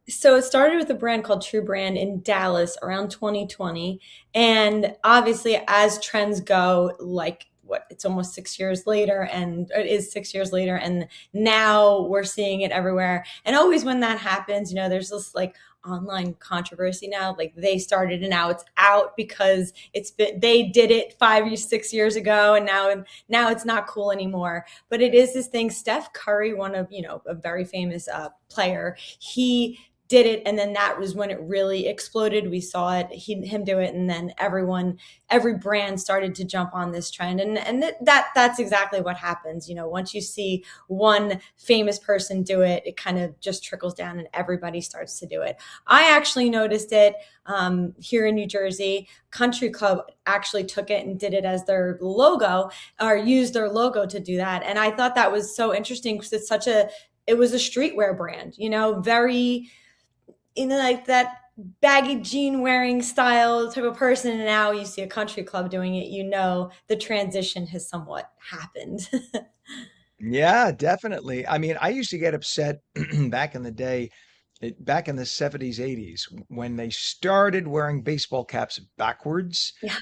So it started with a brand called True Brand in Dallas around 2020. And obviously, as trends go, like what it's almost 6 years later, and it is 6 years later, and now we're seeing it everywhere. And always when that happens, there's this like online controversy now. Like they started and now it's out because they did it 5 6 years ago, and now it's not cool anymore. But it is this thing. Steph Curry, one of a very famous player, he did it, and then that was when it really exploded. We saw him do it, and then every brand started to jump on this trend, and that's exactly what happens. Once you see one famous person do it, it kind of just trickles down, and everybody starts to do it. I actually noticed it here in New Jersey. Country Club actually took it and did it as their logo, or used their logo to do that, and I thought that was so interesting because it was a streetwear brand, very like that baggy jean wearing style type of person, and now you see a country club doing it, you know the transition has somewhat happened. Yeah, definitely. I mean, I used to get upset back in the day, back in the 70s, 80s, when they started wearing baseball caps backwards. Yeah.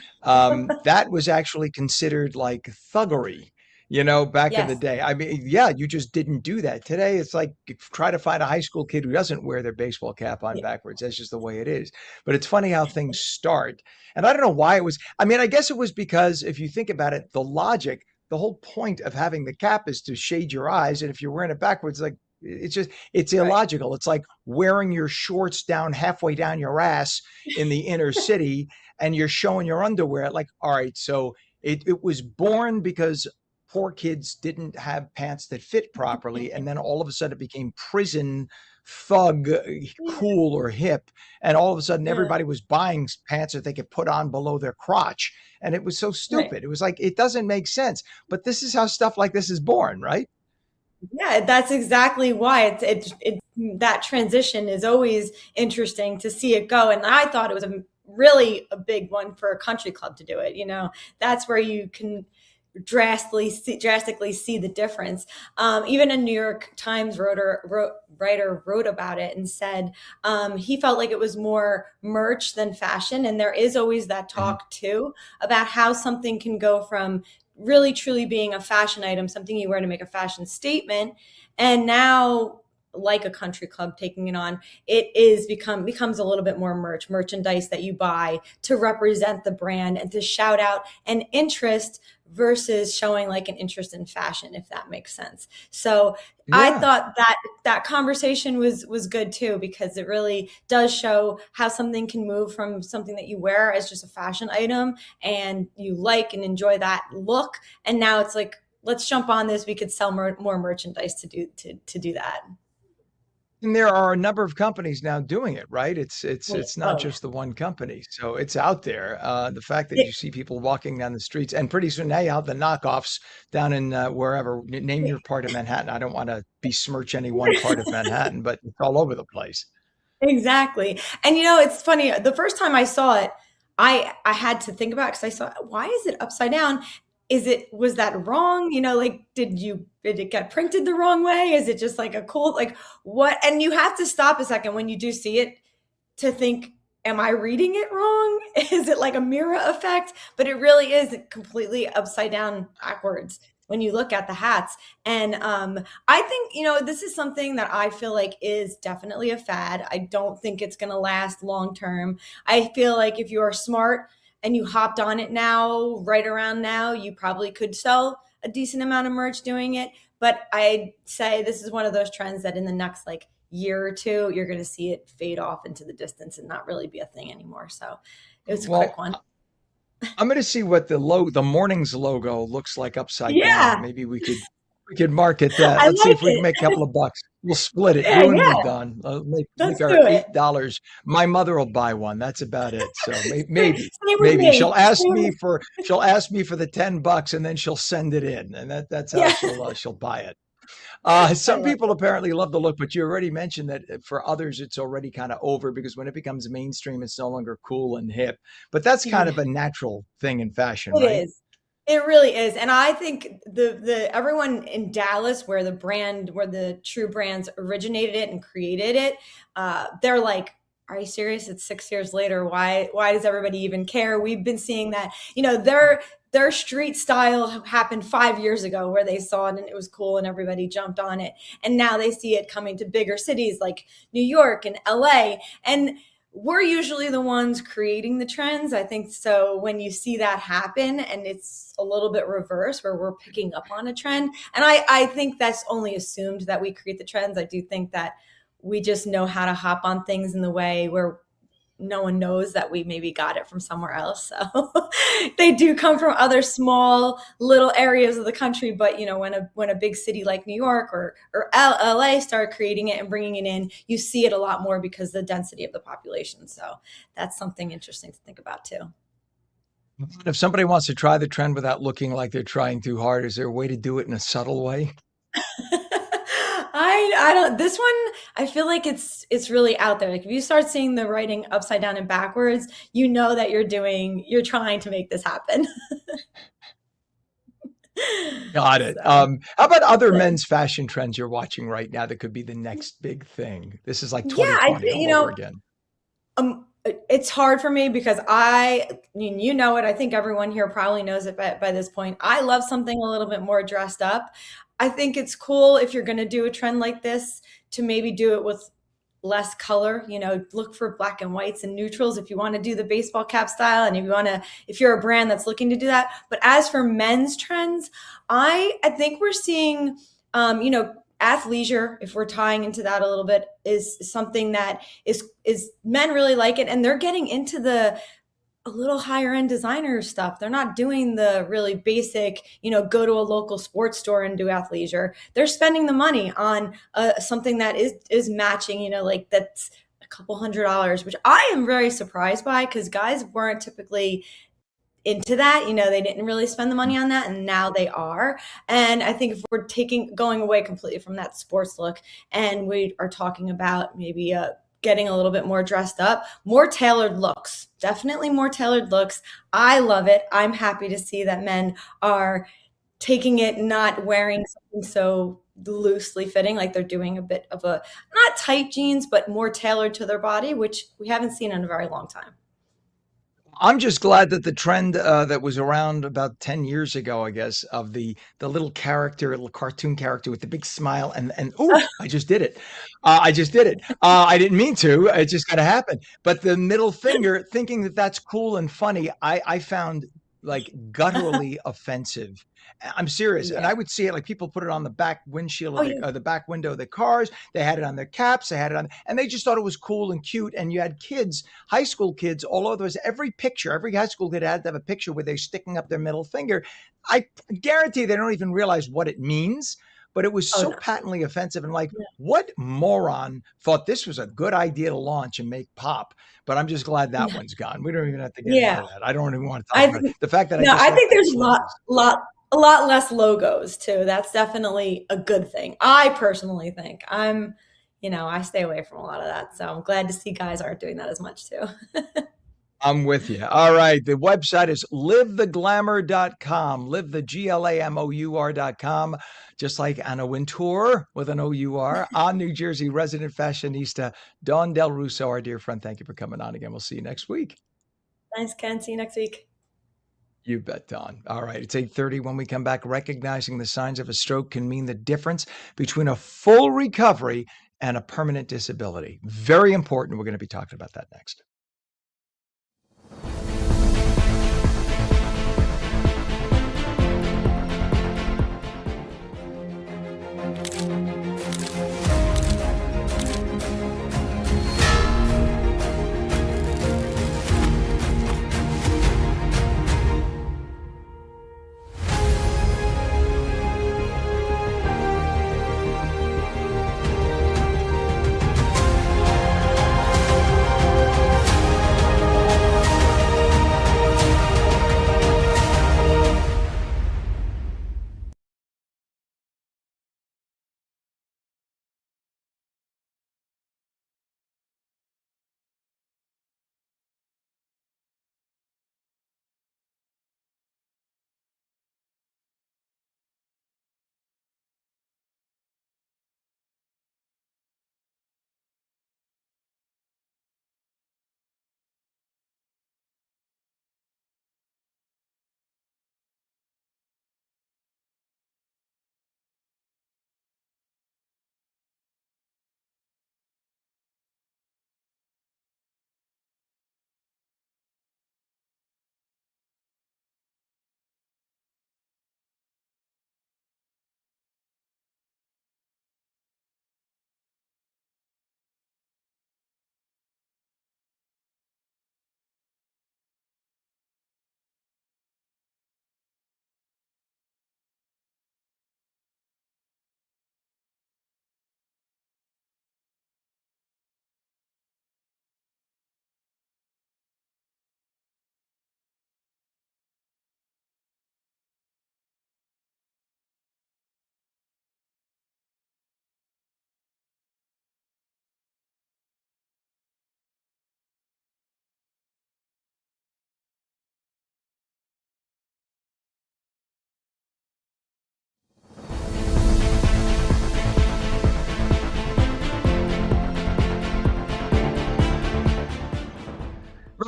That was actually considered like thuggery, back in the Yes. day. I mean, yeah, you just didn't do that. Today, it's like try to find a high school kid who doesn't wear their baseball cap on Yeah. backwards. That's just the way it is. But it's funny how things start. And I don't know why it was. I mean, I guess it was because if you think about it, the whole point of having the cap is to shade your eyes. And if you're wearing it backwards, like it's Right. illogical. It's like wearing your shorts down halfway down your ass in the inner city and you're showing your underwear. Like, all right, so it was born because poor kids didn't have pants that fit properly. And then all of a sudden it became prison thug, cool or hip. And all of a sudden Yeah. everybody was buying pants that they could put on below their crotch. And it was so Right. stupid. It was like, it doesn't make sense. But this is how stuff like this is born, right? Yeah, that's exactly why it that transition is always interesting to see it go. And I thought it was really a big one for a country club to do it. That's where you can drastically see the difference. Even a New York Times writer wrote about it and said he felt like it was more merch than fashion. And there is always that Mhm. talk too about how something can go from really truly being a fashion item, something you wear to make a fashion statement, and now, like a country club taking it on, becomes a little bit more merchandise that you buy to represent the brand and to shout out an interest versus showing like an interest in fashion, if that makes sense. So I Yeah. thought that conversation was good too, because it really does show how something can move from something that you wear as just a fashion item and you like and enjoy that look, and now it's like, let's jump on this, we could sell more merchandise to do that. And there are a number of companies now doing it, right? It's not Oh, yeah. just the one company. So it's out there. The fact that Yeah. you see people walking down the streets, and pretty soon now you have the knockoffs down in wherever. Name your part of Manhattan. I don't want to besmirch any one part of Manhattan, but it's all over the place. Exactly. And it's funny. The first time I saw it, I had to think about it because I saw, why is it upside down? Was that wrong? Like, did it get printed the wrong way? Is it just like a cool, like what? And you have to stop a second when you do see it to think, am I reading it wrong? Is it like a mirror effect? But it really is completely upside down backwards when you look at the hats. And I think, this is something that I feel like is definitely a fad. I don't think it's going to last long term. I feel like if you are smart and you hopped on it now, right around now, you probably could sell a decent amount of merch doing it. But I'd say this is one of those trends that in the next like year or two, you're going to see it fade off into the distance and not really be a thing anymore. So it was a quick Well, one. I'm going to see what the morning's logo looks like upside down. Yeah, Maybe we could market that. I Let's see like if we can it. make a couple of bucks. We'll split it, Yeah, you and me, yeah. Don. Make Let's our do it. $8. My mother will buy one. That's about it. So maybe, Same with maybe me. she'll ask me for the $10 and then she'll send it in, and that's how Yeah. she'll buy it. I Some love people apparently love the look, but you already mentioned that for others, it's already kind of over because when it becomes mainstream, it's no longer cool and hip. But that's kind it. of a natural thing in fashion, It right? is. It really is. And I think the everyone in Dallas where the True Brands originated it and created it, they're like, are you serious? It's 6 years later. Why does everybody even care? We've been seeing that, their street style happened 5 years ago where they saw it and it was cool and everybody jumped on it. And now they see it coming to bigger cities like New York and LA. And we're usually the ones creating the trends. I think so when you see that happen and it's a little bit reverse where we're picking up on a trend. And I think that's only assumed that we create the trends. I do think that we just know how to hop on things in the way where no one knows that we maybe got it from somewhere else. So they do come from other small little areas of the country. But when a big city like New York or LA start creating it and bringing it in, you see it a lot more because of the density of the population. So that's something interesting to think about too. If somebody wants to try the trend without looking like they're trying too hard, is there a way to do it in a subtle way? I don't, this one, I feel like it's really out there. Like if you start seeing the writing upside down and backwards, you know that you're trying to make this happen. Got it. So, How about other yeah. men's fashion trends you're watching right now that could be the next big thing? This is like Yeah, I 2020 you all over know, again. it's hard for me because I mean, you know it. I think everyone here probably knows it by this point. I love something a little bit more dressed up. I think it's cool if you're going to do a trend like this to maybe do it with less color, look for black and whites and neutrals if you want to do the baseball cap style and if you're a brand that's looking to do that. But as for men's trends, I think we're seeing athleisure, if we're tying into that a little bit, is something that is men really like it, and they're getting into a little higher end designer stuff. They're not doing the really basic, go to a local sports store and do athleisure. They're spending the money on something that is matching, like that's a couple $100, which I am very surprised by because guys weren't typically into that. They didn't really spend the money on that, and now they are. And I think if we're going away completely from that sports look and we are talking about maybe getting a little bit more dressed up, more tailored looks, definitely more tailored looks. I love it. I'm happy to see that men are taking it, not wearing something so loosely fitting, like they're doing a bit of not tight jeans, but more tailored to their body, which we haven't seen in a very long time. I'm just glad that the trend that was around about 10 years ago, I guess, of the little cartoon character with the big smile and oh, I just did it. I just did it. I didn't mean to. It just kind of happened. But the middle finger, thinking that that's cool and funny, I found like gutturally offensive. I'm serious. And Yeah. I would see it like people put it on the back windshield Oh, of yeah. the back window of the cars. They had it on their caps. They had it on, and they just thought it was cool and cute. And you had kids, high school kids, all over. There was every picture, every high school kid had to have a picture where they're sticking up their middle finger. I guarantee they don't even realize what it means. But it was Oh, so no. patently offensive. And like, Yeah. what moron thought this was a good idea to launch and make pop? But I'm just glad that one's gone. We don't even have to get Yeah. into that. I don't even want to talk I about it. think The fact that I no, just I like think that there's slogan. a lot less logos too. That's definitely a good thing. I personally think I stay away from a lot of that. So I'm glad to see guys aren't doing that as much too. I'm with you. All right. The website is livetheglamour.com, livetheglamour.com, just like Anna Wintour with an O-U-R, on New Jersey resident fashionista, Dawn Del Russo, our dear friend. Thank you for coming on again. We'll see you next week. Thanks, Ken. See you next week. You bet, Dawn. All right. It's 8:30 when we come back. Recognizing the signs of a stroke can mean the difference between a full recovery and a permanent disability. Very important. We're going to be talking about that next.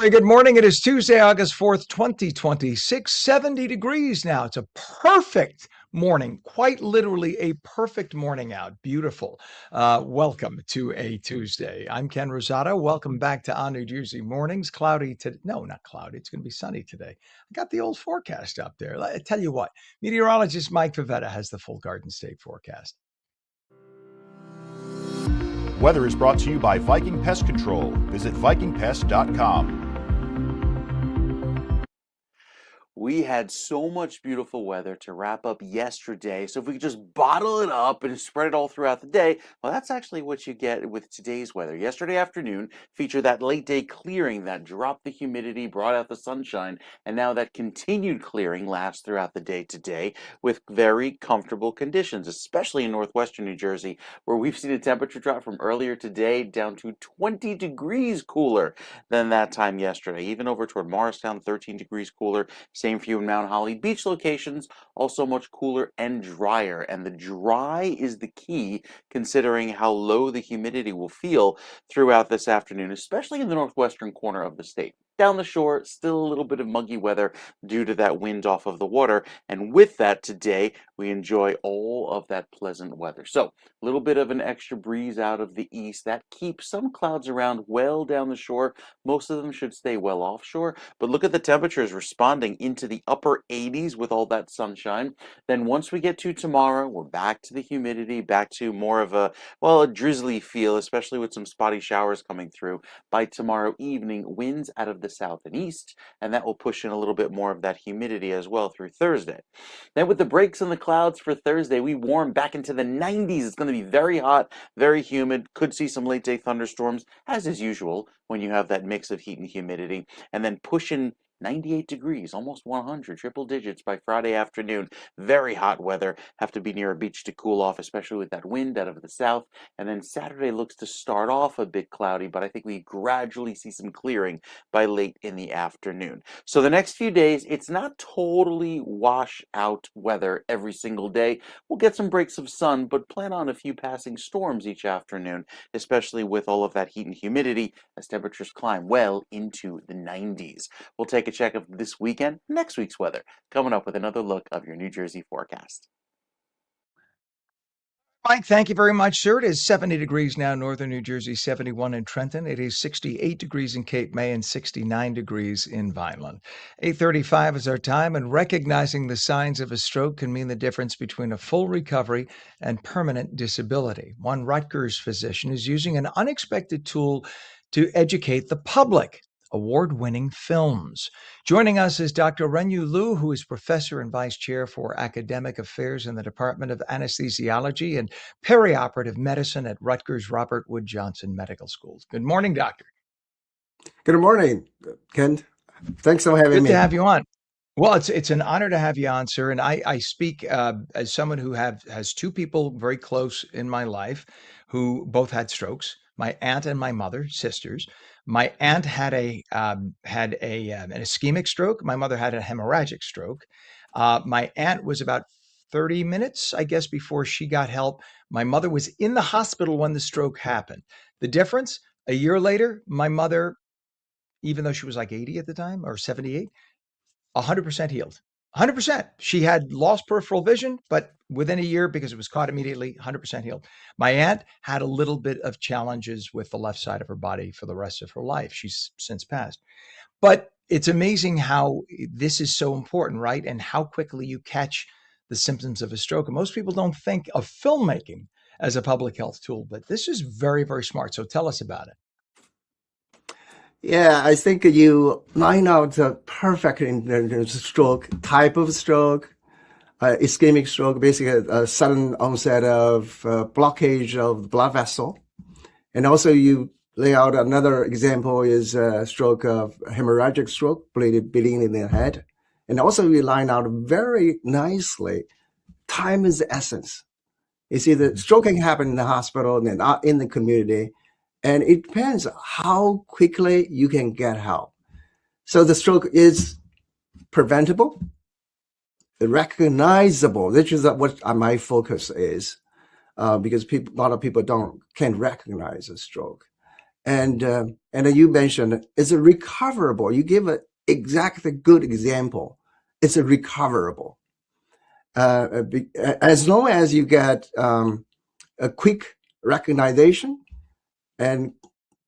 Very good morning. It is Tuesday, August 4th, 2026, 70 degrees now. It's a perfect morning, quite literally a perfect morning out. Beautiful. Welcome to a Tuesday. I'm Ken Rosato. Welcome back to On New Jersey Mornings. Cloudy today. No, not cloudy. It's going to be sunny today. I got the old forecast up there. I tell you what, meteorologist Mike Favetta has the full Garden State forecast. Weather is brought to you by Viking Pest Control. Visit vikingpest.com. We had so much beautiful weather to wrap up yesterday. So if we could just bottle it up and spread it all throughout the day, well, that's actually what you get with today's weather. Yesterday afternoon featured that late day clearing that dropped the humidity, brought out the sunshine, and now that continued clearing lasts throughout the day today with very comfortable conditions, especially in northwestern New Jersey, where we've seen a temperature drop from earlier today down to 20 degrees cooler than that time yesterday. Even over toward Morristown, 13 degrees cooler. Same for you in Mount Holly beach locations, also much cooler and drier. And the dry is the key considering how low the humidity will feel throughout this afternoon, especially in the northwestern corner of the state. Down the shore, still a little bit of muggy weather due to that wind off of the water. And with that today, we enjoy all of that pleasant weather. So a little bit of an extra breeze out of the east that keeps some clouds around well down the shore. Most of them should stay well offshore. But look at the temperatures responding into the upper 80s with all that sunshine. Then once we get to tomorrow, we're back to the humidity, back to more of a drizzly feel, especially with some spotty showers coming through. By tomorrow evening, winds out of the south and east, and that will push in a little bit more of that humidity as well through Thursday. Then with the breaks in the clouds for Thursday, we warm back into the 90s. It's going to be very hot, very humid. Could see some late day thunderstorms, as is usual when you have that mix of heat and humidity, and then push in 98 degrees, almost 100, triple digits by Friday afternoon. Very hot weather. Have to be near a beach to cool off, especially with that wind out of the south. And then Saturday looks to start off a bit cloudy, but I think we gradually see some clearing by late in the afternoon. So the next few days, it's not totally wash out weather every single day. We'll get some breaks of sun, but plan on a few passing storms each afternoon, especially with all of that heat and humidity as temperatures climb well into the 90s. We'll take a check of this weekend, next week's weather, coming up with another look of your New Jersey forecast. Mike, thank you very much, sir. It is 70 degrees now, northern New Jersey, 71 in Trenton. It is 68 degrees in Cape May and 69 degrees in Vineland. 8:35 is our time, and recognizing the signs of a stroke can mean the difference between a full recovery and permanent disability. One Rutgers physician is using an unexpected tool to educate the public. Award-winning films. Joining us is Dr. Renyu Liu, who is professor and vice chair for academic affairs in the Department of Anesthesiology and Perioperative Medicine at Rutgers Robert Wood Johnson Medical School. Good morning, doctor. Good morning, Ken. Thanks for having me. Good to have you on. Well, it's an honor to have you on, sir. And I speak as someone who has two people very close in my life who both had strokes. My aunt and my mother, sisters. My aunt had an ischemic stroke. My mother had a hemorrhagic stroke. My aunt was about 30 minutes, I guess, before she got help. My mother was in the hospital when the stroke happened. The difference, a year later, my mother, even though she was like 80 at the time or 78, 100% healed. 100%. She had lost peripheral vision, but within a year, because it was caught immediately, 100% healed. My aunt had a little bit of challenges with the left side of her body for the rest of her life. She's since passed. But it's amazing how this is so important, right? And how quickly you catch the symptoms of a stroke. And most people don't think of filmmaking as a public health tool, but this is very, very smart. So tell us about it. Yeah, I think you line out perfectly in the stroke, type of stroke, ischemic stroke, basically a sudden onset of blockage of the blood vessel. And also you lay out another example is a stroke of hemorrhagic stroke, bleeding in the head. And also you line out very nicely, time is the essence. You see, the stroke can happen in the hospital and not in the community. And it depends how quickly you can get help. So the stroke is preventable, recognizable. This is what my focus is, because a lot of people can't recognize a stroke. And then you mentioned it's a recoverable. You give an exactly good example. It's a recoverable. As long as you get a quick recognition and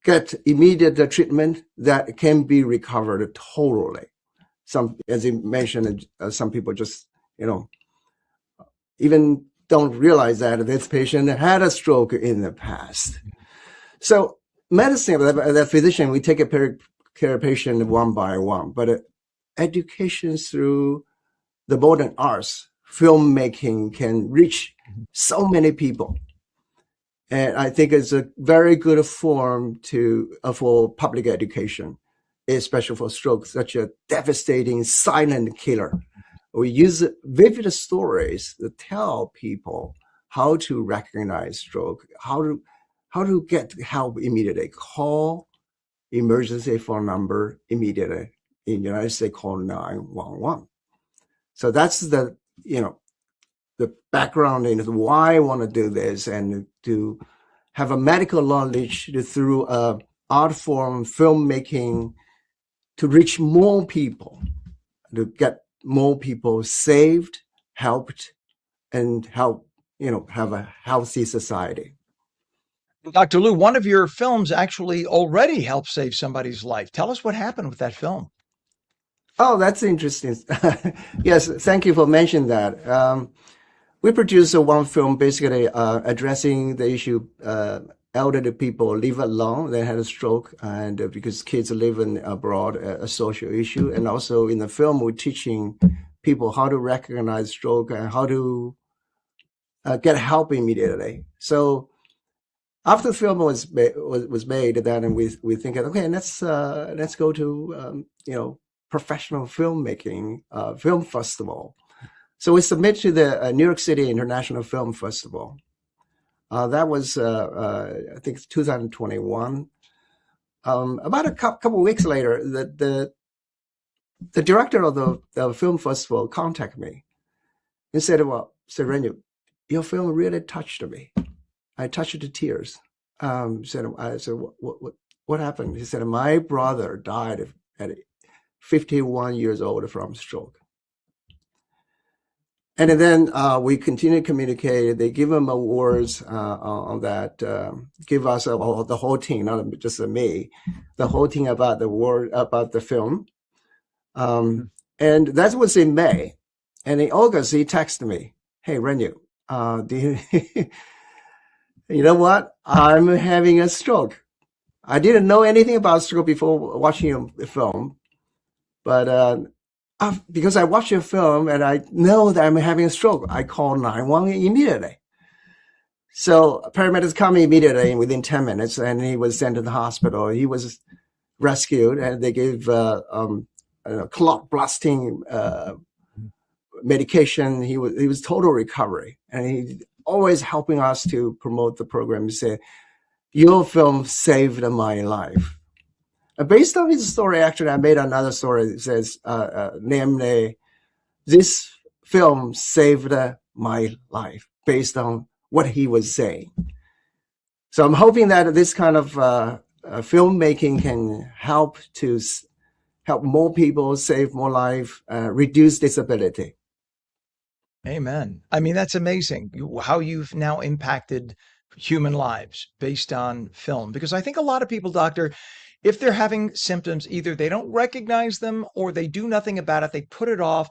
get immediate treatment, that can be recovered totally. Some, as you mentioned, some people just, even don't realize that this patient had a stroke in the past. So medicine, the physician, we take care of patient one by one, but education through the modern arts, filmmaking can reach so many people. And I think it's a very good form for public education, especially for stroke, such a devastating silent killer. We use vivid stories to tell people how to recognize stroke, how to get help immediately. Call emergency phone number immediately. In the United States, call 911. So that's the background into why I want to do this, and to have a medical knowledge through art form, filmmaking, to reach more people, to get more people saved, helped, and help, have a healthy society. Dr. Liu, one of your films actually already helped save somebody's life. Tell us what happened with that film. Oh, that's interesting. Yes, thank you for mentioning that. We produced one film basically addressing the issue elderly people live alone. They had a stroke, and because kids living abroad, a social issue. And also in the film, we're teaching people how to recognize stroke and how to get help immediately. So after the film was made, then we think, okay, let's go to professional filmmaking film festival. So we submit to the New York City International Film Festival. That was, I think, 2021. About a couple of weeks later, the director of the film festival contacted me and said, "Well, Renyu, your film really touched me. I touched to tears." I said, "What happened?" He said, "My brother died at 51 years old from stroke." And then we continue to communicate. They give them awards on that. Give us the whole team, not just me, the whole team about the film. And that was in May. And in August, he texted me, "Hey, Renyu, you know what? I'm having a stroke. I didn't know anything about stroke before watching the film, but because I watched your film and I know that I'm having a stroke, I called 911 immediately." So paramedics come immediately within 10 minutes, and he was sent to the hospital. He was rescued, and they gave clot busting medication. He was total recovery, and he always helping us to promote the program. He said, "Your film saved my life." Based on his story, actually, I made another story that says, namely, "This film saved my life," based on what he was saying. So I'm hoping that this kind of filmmaking can help more people, save more life, reduce disability. Amen. I mean, that's amazing how you've now impacted human lives based on film. Because I think a lot of people, doctor, if they're having symptoms, either they don't recognize them or they do nothing about it. They put it off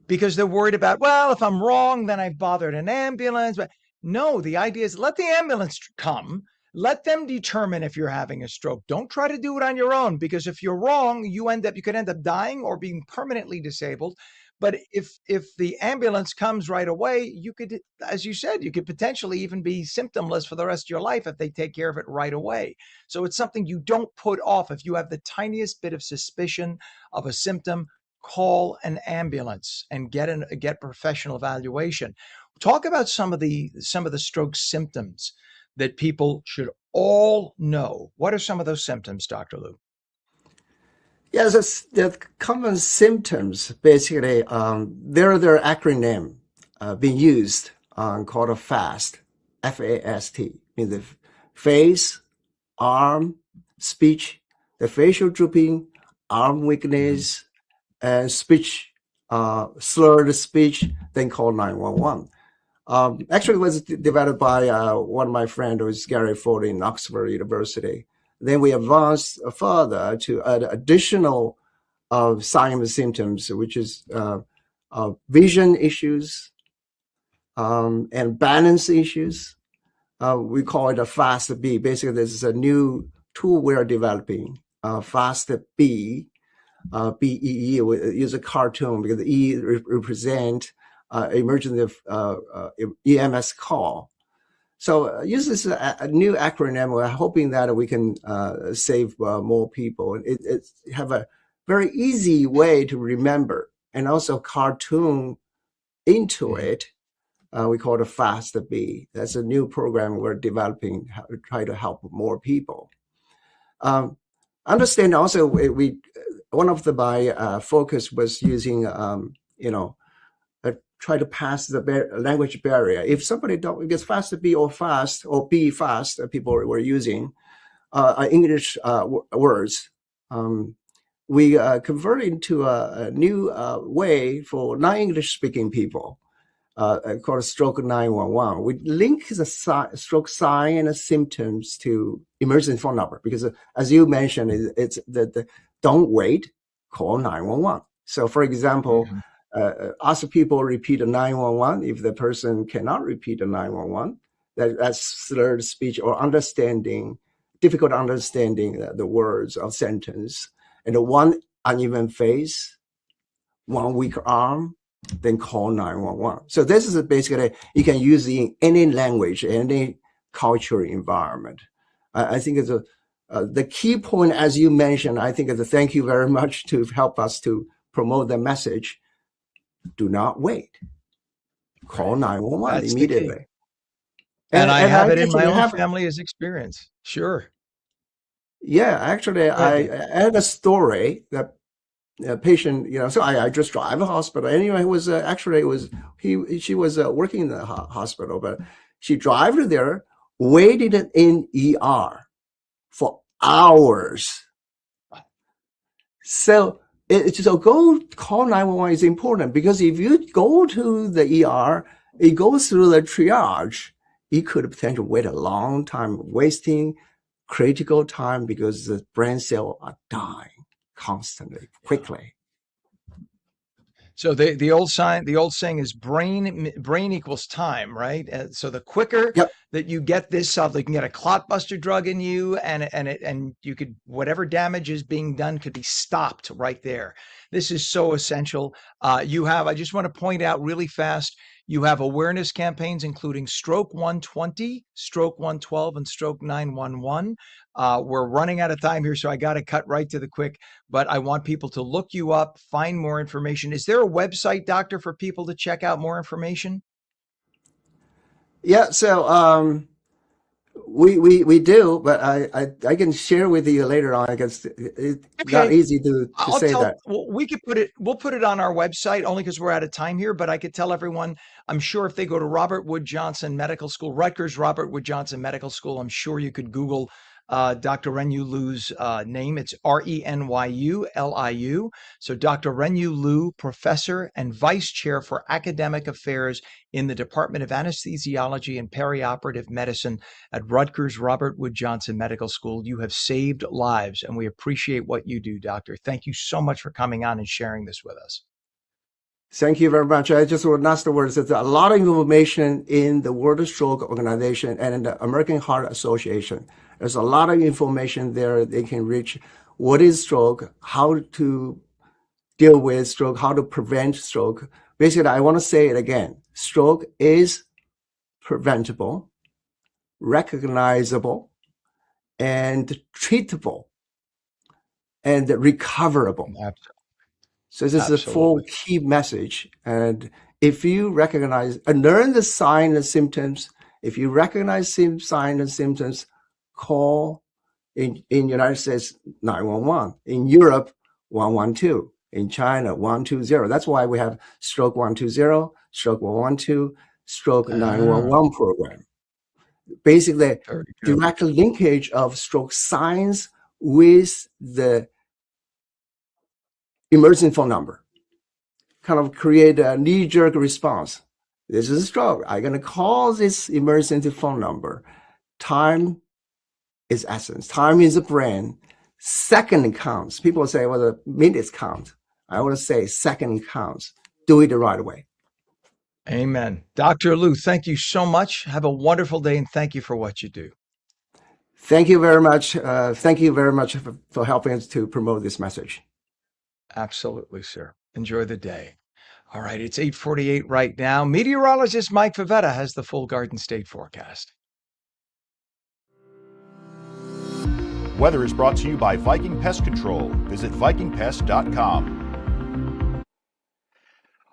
because they're worried about, well, if I'm wrong, then I've bothered an ambulance. But no, the idea is let the ambulance come. Let them determine if you're having a stroke. Don't try to do it on your own, because if you're wrong, you could end up dying or being permanently disabled. But if the ambulance comes right away, you could, as you said, you could potentially even be symptomless for the rest of your life if they take care of it right away. So it's something you don't put off. If you have the tiniest bit of suspicion of a symptom, call an ambulance and get professional evaluation. Talk about some of the stroke symptoms that people should all know. What are some of those symptoms, Dr. Liu? Yes, the common symptoms, basically, there are their acronym being used called a FAST, F-A-S-T, means the face, arm, speech, the facial drooping, arm weakness, and speech, slurred speech, then call 911. Actually, it was developed by one of my friends, who is Gary Ford in Oxford University. Then we advanced further to add additional signs and symptoms, which is vision issues and balance issues. We call it a fast B. Basically, this is a new tool we're developing, fast B, BEE. We use a cartoon because the E represent emergency EMS call. So use this a new acronym. We're hoping that we can save more people. It have a very easy way to remember, and also cartoon into it. We call it a Fast B. That's a new program we're developing to try to help more people. Understand also, we one of my focus was using, try to pass the language barrier. If somebody don't get Fast B or fast or B fast, people were using English words. We converted into a new way for non-English speaking people. Called Stroke 911. We link the stroke sign and symptoms to emergency phone number because, as you mentioned, it's the don't wait, call 911. So, for example, ask people repeat a 911 if the person cannot repeat a 911. That's slurred speech or difficult understanding the words of sentence, and one uneven face, one weak arm, then call 911. So this is basically, you can use it in any language, any cultural environment. I think it's the key point, as you mentioned, I think is thank you very much to help us to promote the message. Do not wait. Call 911 That's immediately. And I have it in my own family as experience. Sure. Yeah, actually, I had a story that a patient, so I just drive a hospital. Anyway, she was working in the hospital, but she drove there, waited in ER for hours. So go call 911 is important, because if you go to the ER, it goes through the triage. It could potentially wait a long time, wasting critical time because the brain cells are dying constantly, quickly. So the old saying is brain equals time, right? So the quicker that you get this stuff, they can get a clot buster drug in you, and you could, whatever damage is being done could be stopped right there. This is so essential. I just want to point out really fast, you have awareness campaigns including Stroke 120, Stroke 112, and Stroke 911. We're running out of time here, so I got to cut right to the quick, but I want people to look you up, find more information. Is there a website, doctor, for people to check out more information? Yeah, so we do, but I can share with you later on. I guess it's not easy to say that. Well, we'll put it on our website only because we're out of time here, but I could tell everyone, I'm sure if they go to Robert Wood Johnson Medical School, Rutgers Robert Wood Johnson Medical School, I'm sure you could Google Dr. Renyu Liu's name. It's RENYU-LIU. So Dr. Renyu Liu, professor and vice chair for academic affairs in the Department of Anesthesiology and Perioperative Medicine at Rutgers Robert Wood Johnson Medical School. You have saved lives, and we appreciate what you do, doctor. Thank you so much for coming on and sharing this with us. Thank you very much. I just want last words. There's a lot of information in the World Stroke Organization and in the American Heart Association. There's a lot of information there. They can reach what is stroke, how to deal with stroke, how to prevent stroke. Basically, I want to say it again. Stroke is preventable, recognizable, and treatable, and recoverable. Absolutely. So this is a full key message. And if you recognize and learn the signs and symptoms, if you recognize signs and symptoms, call in United States 911, in Europe 112, in China 120. That's why we have Stroke 120, Stroke 112, Stroke 911 program. Basically, direct linkage of stroke signs with the emergency phone number, kind of create a knee-jerk response. This is a stroke. I'm going to call this emergency phone number. Time is essence. Time is the brain. Second counts. People say, well, the minutes count. I want to say second counts. Do it the right way. Amen. Dr. Liu, thank you so much. Have a wonderful day, and thank you for what you do. Thank you very much. Thank you very much for helping us to promote this message. Absolutely, sir. Enjoy the day. All right, it's 8:48 right now. Meteorologist Mike Favetta has the full Garden State forecast. Weather is brought to you by Viking Pest Control. Visit vikingpest.com.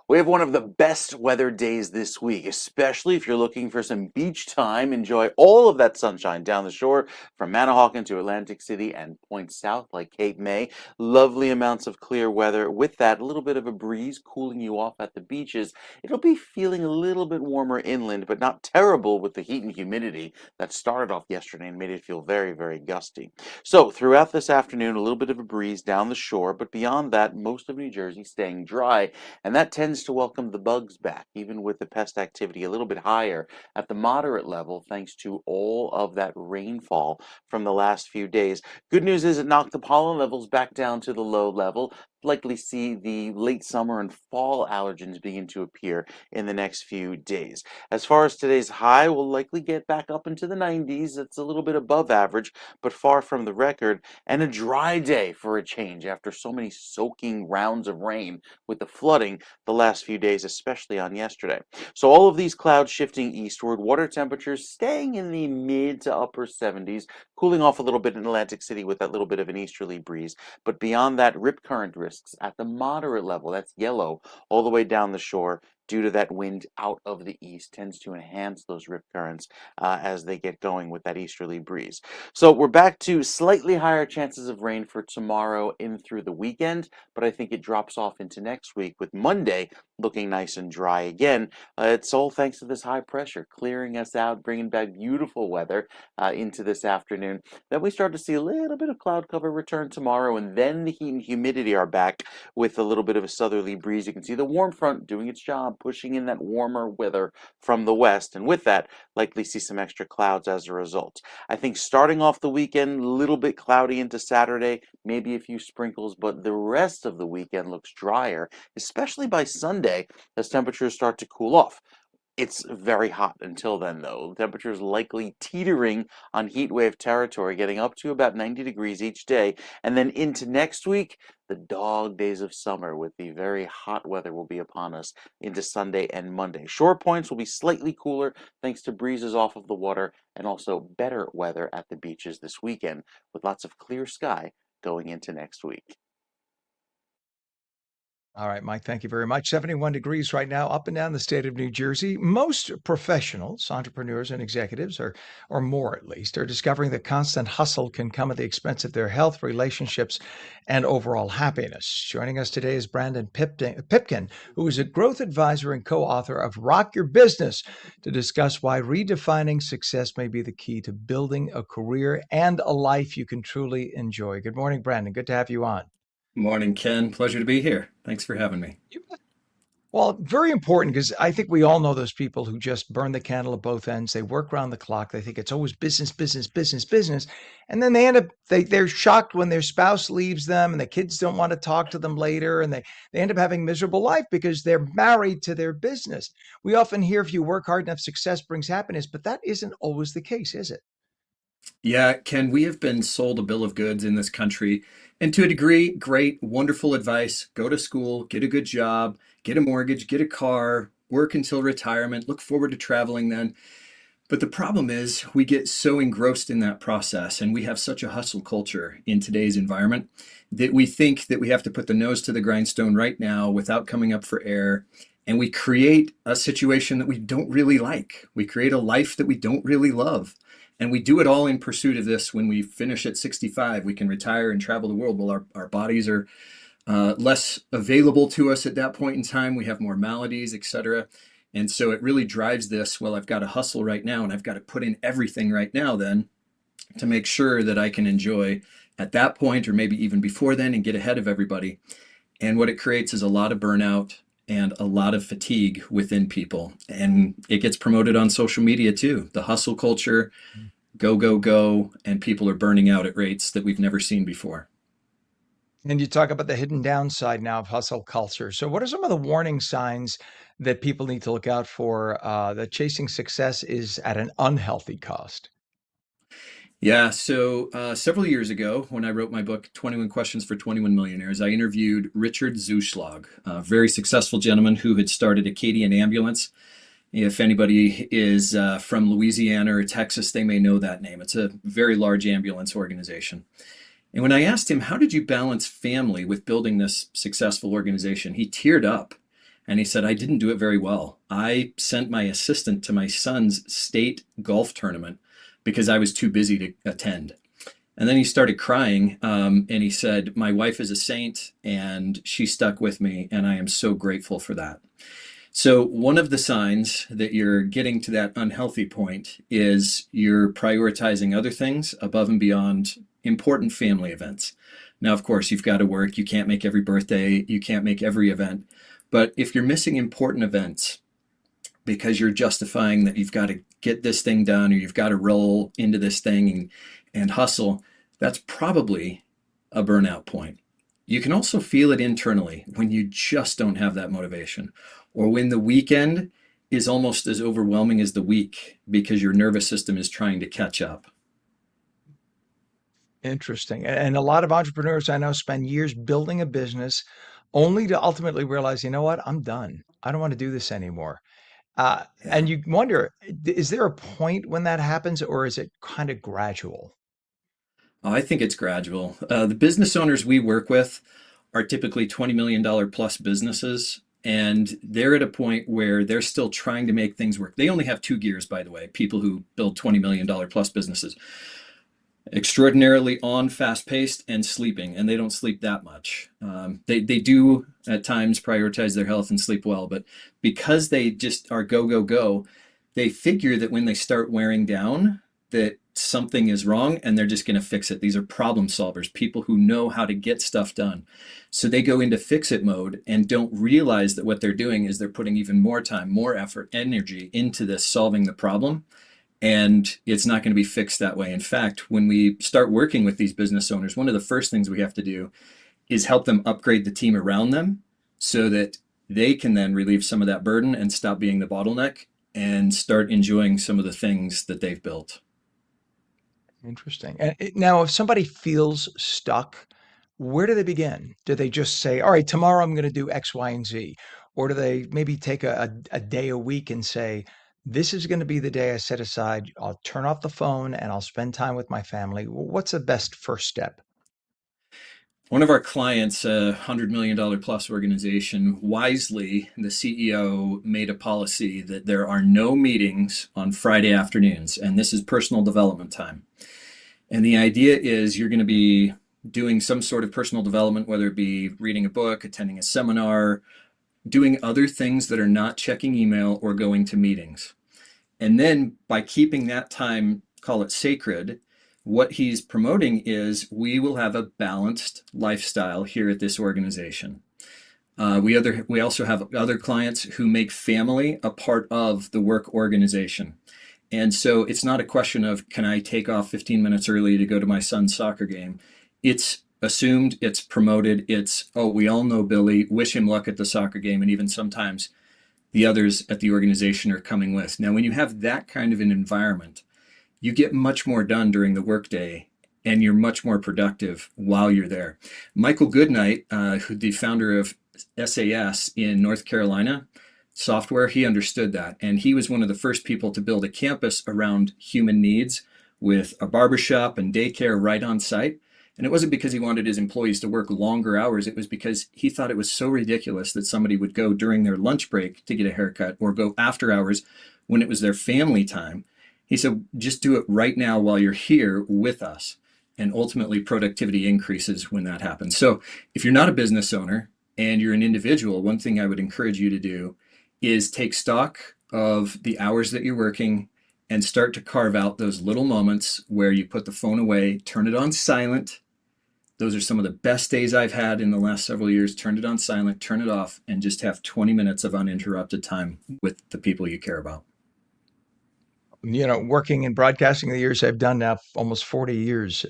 We have one of the best weather days this week, especially if you're looking for some beach time. Enjoy all of that sunshine down the shore from Manahawkin to Atlantic City and points south like Cape May. Lovely amounts of clear weather. With that, a little bit of a breeze cooling you off at the beaches. It'll be feeling a little bit warmer inland, but not terrible with the heat and humidity that started off yesterday and made it feel very, very gusty. So throughout this afternoon, a little bit of a breeze down the shore, but beyond that, most of New Jersey staying dry, and that tends to welcome the bugs back, even with the pest activity a little bit higher at the moderate level, thanks to all of that rainfall from the last few days. Good news is it knocked the pollen levels back down to the low level. Likely see the late summer and fall allergens begin to appear in the next few days. As far as today's high, we'll likely get back up into the 90s. It's a little bit above average, but far from the record, and a dry day for a change after so many soaking rounds of rain with the flooding the last few days, especially on yesterday. So all of these clouds shifting eastward, water temperatures staying in the mid to upper 70s, cooling off a little bit in Atlantic City with that little bit of an easterly breeze. But beyond that, rip current risks at the moderate level, that's yellow, all the way down the shore, due to that wind out of the east, tends to enhance those rip currents as they get going with that easterly breeze. So we're back to slightly higher chances of rain for tomorrow in through the weekend, but I think it drops off into next week with Monday looking nice and dry again. It's all thanks to this high pressure clearing us out, bringing back beautiful weather into this afternoon. Then we start to see a little bit of cloud cover return tomorrow, and then the heat and humidity are back with a little bit of a southerly breeze. You can see the warm front doing its job, pushing in that warmer weather from the west, and with that, likely see some extra clouds as a result. I think starting off the weekend, a little bit cloudy into Saturday, maybe a few sprinkles, but the rest of the weekend looks drier, especially by Sunday as temperatures start to cool off. It's very hot until then, though. Temperatures likely teetering on heat wave territory, getting up to about 90 degrees each day. And then into next week, the dog days of summer with the very hot weather will be upon us into Sunday and Monday. Shore points will be slightly cooler thanks to breezes off of the water and also better weather at the beaches this weekend with lots of clear sky going into next week. All right, Mike, thank you very much. 71 degrees right now up and down the state of New Jersey. Most professionals, entrepreneurs, and executives, or more at least, are discovering that constant hustle can come at the expense of their health, relationships, and overall happiness. Joining us today is Brandon Pipkin, who is a growth advisor and co-author of Rock Your Business, to discuss why redefining success may be the key to building a career and a life you can truly enjoy. Good morning, Brandon. Good to have you on. Morning, Ken. Pleasure to be here. Thanks for having me. Well, very important because I think we all know those people who just burn the candle at both ends. They work around the clock. They think it's always business, business, business, business. And then they end up, they're shocked when their spouse leaves them and the kids don't want to talk to them later. And they end up having a miserable life because they're married to their business. We often hear if you work hard enough, success brings happiness, but that isn't always the case, is it? Yeah, Ken, we have been sold a bill of goods in this country. And to a degree, great, wonderful advice. Go to school, get a good job, get a mortgage, get a car, work until retirement, look forward to traveling then. But the problem is we get so engrossed in that process, and we have such a hustle culture in today's environment that we think that we have to put the nose to the grindstone right now without coming up for air. And we create a situation that we don't really like. We create a life that we don't really love. And we do it all in pursuit of this. When we finish at 65, we can retire and travel the world. Well, our bodies are less available to us at that point in time. We have more maladies, etc. And so it really drives this, well, I've got to hustle right now and I've got to put in everything right now then to make sure that I can enjoy at that point or maybe even before then and get ahead of everybody. And what it creates is a lot of burnout and a lot of fatigue within people. And it gets promoted on social media too. The hustle culture, go, go, go, and people are burning out at rates that we've never seen before. And you talk about the hidden downside now of hustle culture. So, what are some of the warning signs that people need to look out for that chasing success is at an unhealthy cost? Yeah, so several years ago, when I wrote my book, 21 Questions for 21 Millionaires, I interviewed Richard Zuschlag, a very successful gentleman who had started Acadian Ambulance. If anybody is from Louisiana or Texas, they may know that name. It's a very large ambulance organization. And when I asked him, how did you balance family with building this successful organization? He teared up and he said, I didn't do it very well. I sent my assistant to my son's state golf tournament because I was too busy to attend. And then he started crying and he said, my wife is a saint and she stuck with me and I am so grateful for that. So one of the signs that you're getting to that unhealthy point is you're prioritizing other things above and beyond important family events. Now, of course, you've got to work. You can't make every birthday. You can't make every event. But if you're missing important events because you're justifying that you've got to get this thing done or you've got to roll into this thing and hustle, that's probably a burnout point. You can also feel it internally when you just don't have that motivation, or when the weekend is almost as overwhelming as the week because your nervous system is trying to catch up. Interesting. And a lot of entrepreneurs I know spend years building a business only to ultimately realize, you know what, I'm done. I don't want to do this anymore. Yeah. And you wonder, is there a point when that happens, or is it kind of gradual? Oh, I think it's gradual. The business owners we work with are typically $20 million plus businesses, and they're at a point where they're still trying to make things work. They only have two gears, by the way, people who build $20 million plus businesses. Extraordinarily on, fast-paced, and sleeping, and they don't sleep that much. They do at times prioritize their health and sleep well, but because they just are go, go, go, they figure that when they start wearing down, that something is wrong and they're just going to fix it. These are problem solvers, people who know how to get stuff done. So they go into fix-it mode and don't realize that what they're doing is they're putting even more time, more effort, energy into this solving the problem. And it's not going to be fixed that way. In fact, when we start working with these business owners, one of the first things we have to do is help them upgrade the team around them so that they can then relieve some of that burden and stop being the bottleneck and start enjoying some of the things that they've built. Interesting. And now, if somebody feels stuck, where do they begin? Do they just say, all right, tomorrow I'm going to do X, Y, and Z? Or do they maybe take a day a week and say, this is going to be the day I set aside. I'll turn off the phone and I'll spend time with my family. What's the best first step? One of our clients, a $100 million plus organization, wisely, the CEO made a policy that there are no meetings on Friday afternoons, and this is personal development time. And the idea is you're going to be doing some sort of personal development, whether it be reading a book, attending a seminar, doing other things that are not checking email or going to meetings. And then by keeping that time, call it sacred, what he's promoting is we will have a balanced lifestyle here at this organization. We also have other clients who make family a part of the work organization. And so it's not a question of, can I take off 15 minutes early to go to my son's soccer game? It's assumed, it's promoted, it's, oh, we all know Billy, wish him luck at the soccer game. And even sometimes the others at the organization are coming with. Now, when you have that kind of an environment, you get much more done during the workday and you're much more productive while you're there. Michael Goodnight, the founder of SAS in North Carolina, software, he understood that. And he was one of the first people to build a campus around human needs with a barbershop and daycare right on site. And it wasn't because he wanted his employees to work longer hours. It was because he thought it was so ridiculous that somebody would go during their lunch break to get a haircut or go after hours when it was their family time. He said, just do it right now while you're here with us. And ultimately, productivity increases when that happens. So if you're not a business owner and you're an individual, one thing I would encourage you to do is take stock of the hours that you're working and start to carve out those little moments where you put the phone away, turn it on silent. Those are some of the best days I've had in the last several years. Turn it on silent, turn it off, and just have 20 minutes of uninterrupted time with the people you care about. Working in broadcasting the years I've done now, almost 40 years.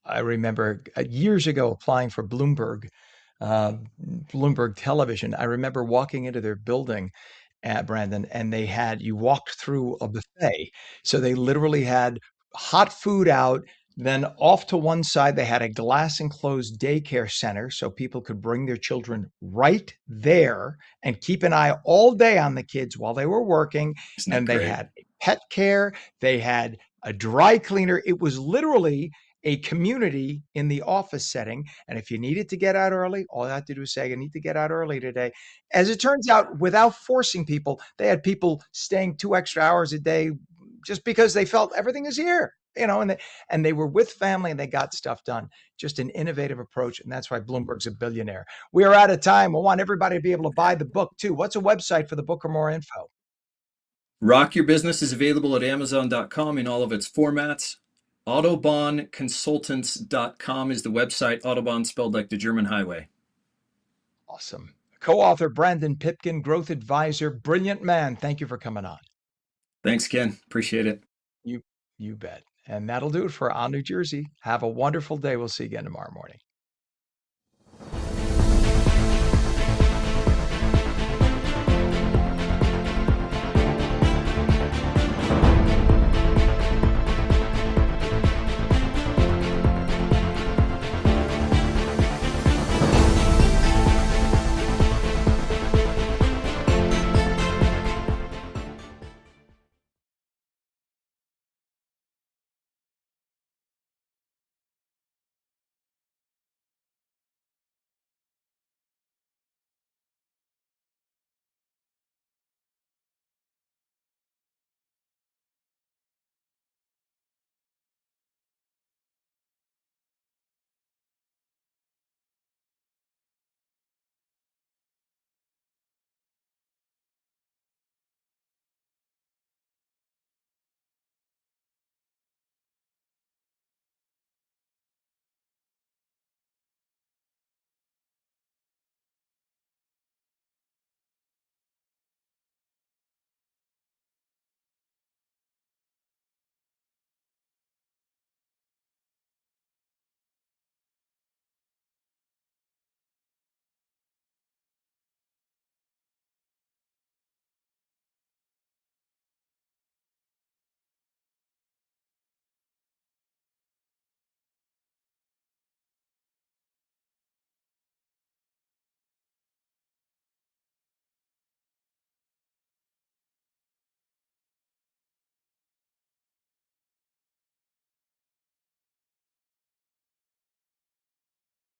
I remember years ago applying for uh, Bloomberg Television. I remember walking into their building at Brandon, and you walked through a buffet. So they literally had hot food out. Then off to one side, they had a glass enclosed daycare center so people could bring their children right there and keep an eye all day on the kids while they were working. Isn't that And they great? had pet care, they had a dry cleaner. It was literally a community in the office setting. And if you needed to get out early, all I had to do was say, I need to get out early today. As it turns out, without forcing people, they had people staying 2 extra hours a day just because they felt everything is here, and they were with family and they got stuff done. Just an innovative approach. And that's why Bloomberg's a billionaire. We are out of time. We want everybody to be able to buy the book too. What's a website for the book or more info? Rock Your Business is available at Amazon.com in all of its formats. Autobahnconsultants.com is the website. Autobahn spelled like the German highway. Awesome. Co-author Brandon Pipkin, growth advisor, brilliant man. Thank you for coming on. Thanks, Ken. Appreciate it. You bet. And that'll do it for On New Jersey. Have a wonderful day. We'll see you again tomorrow morning.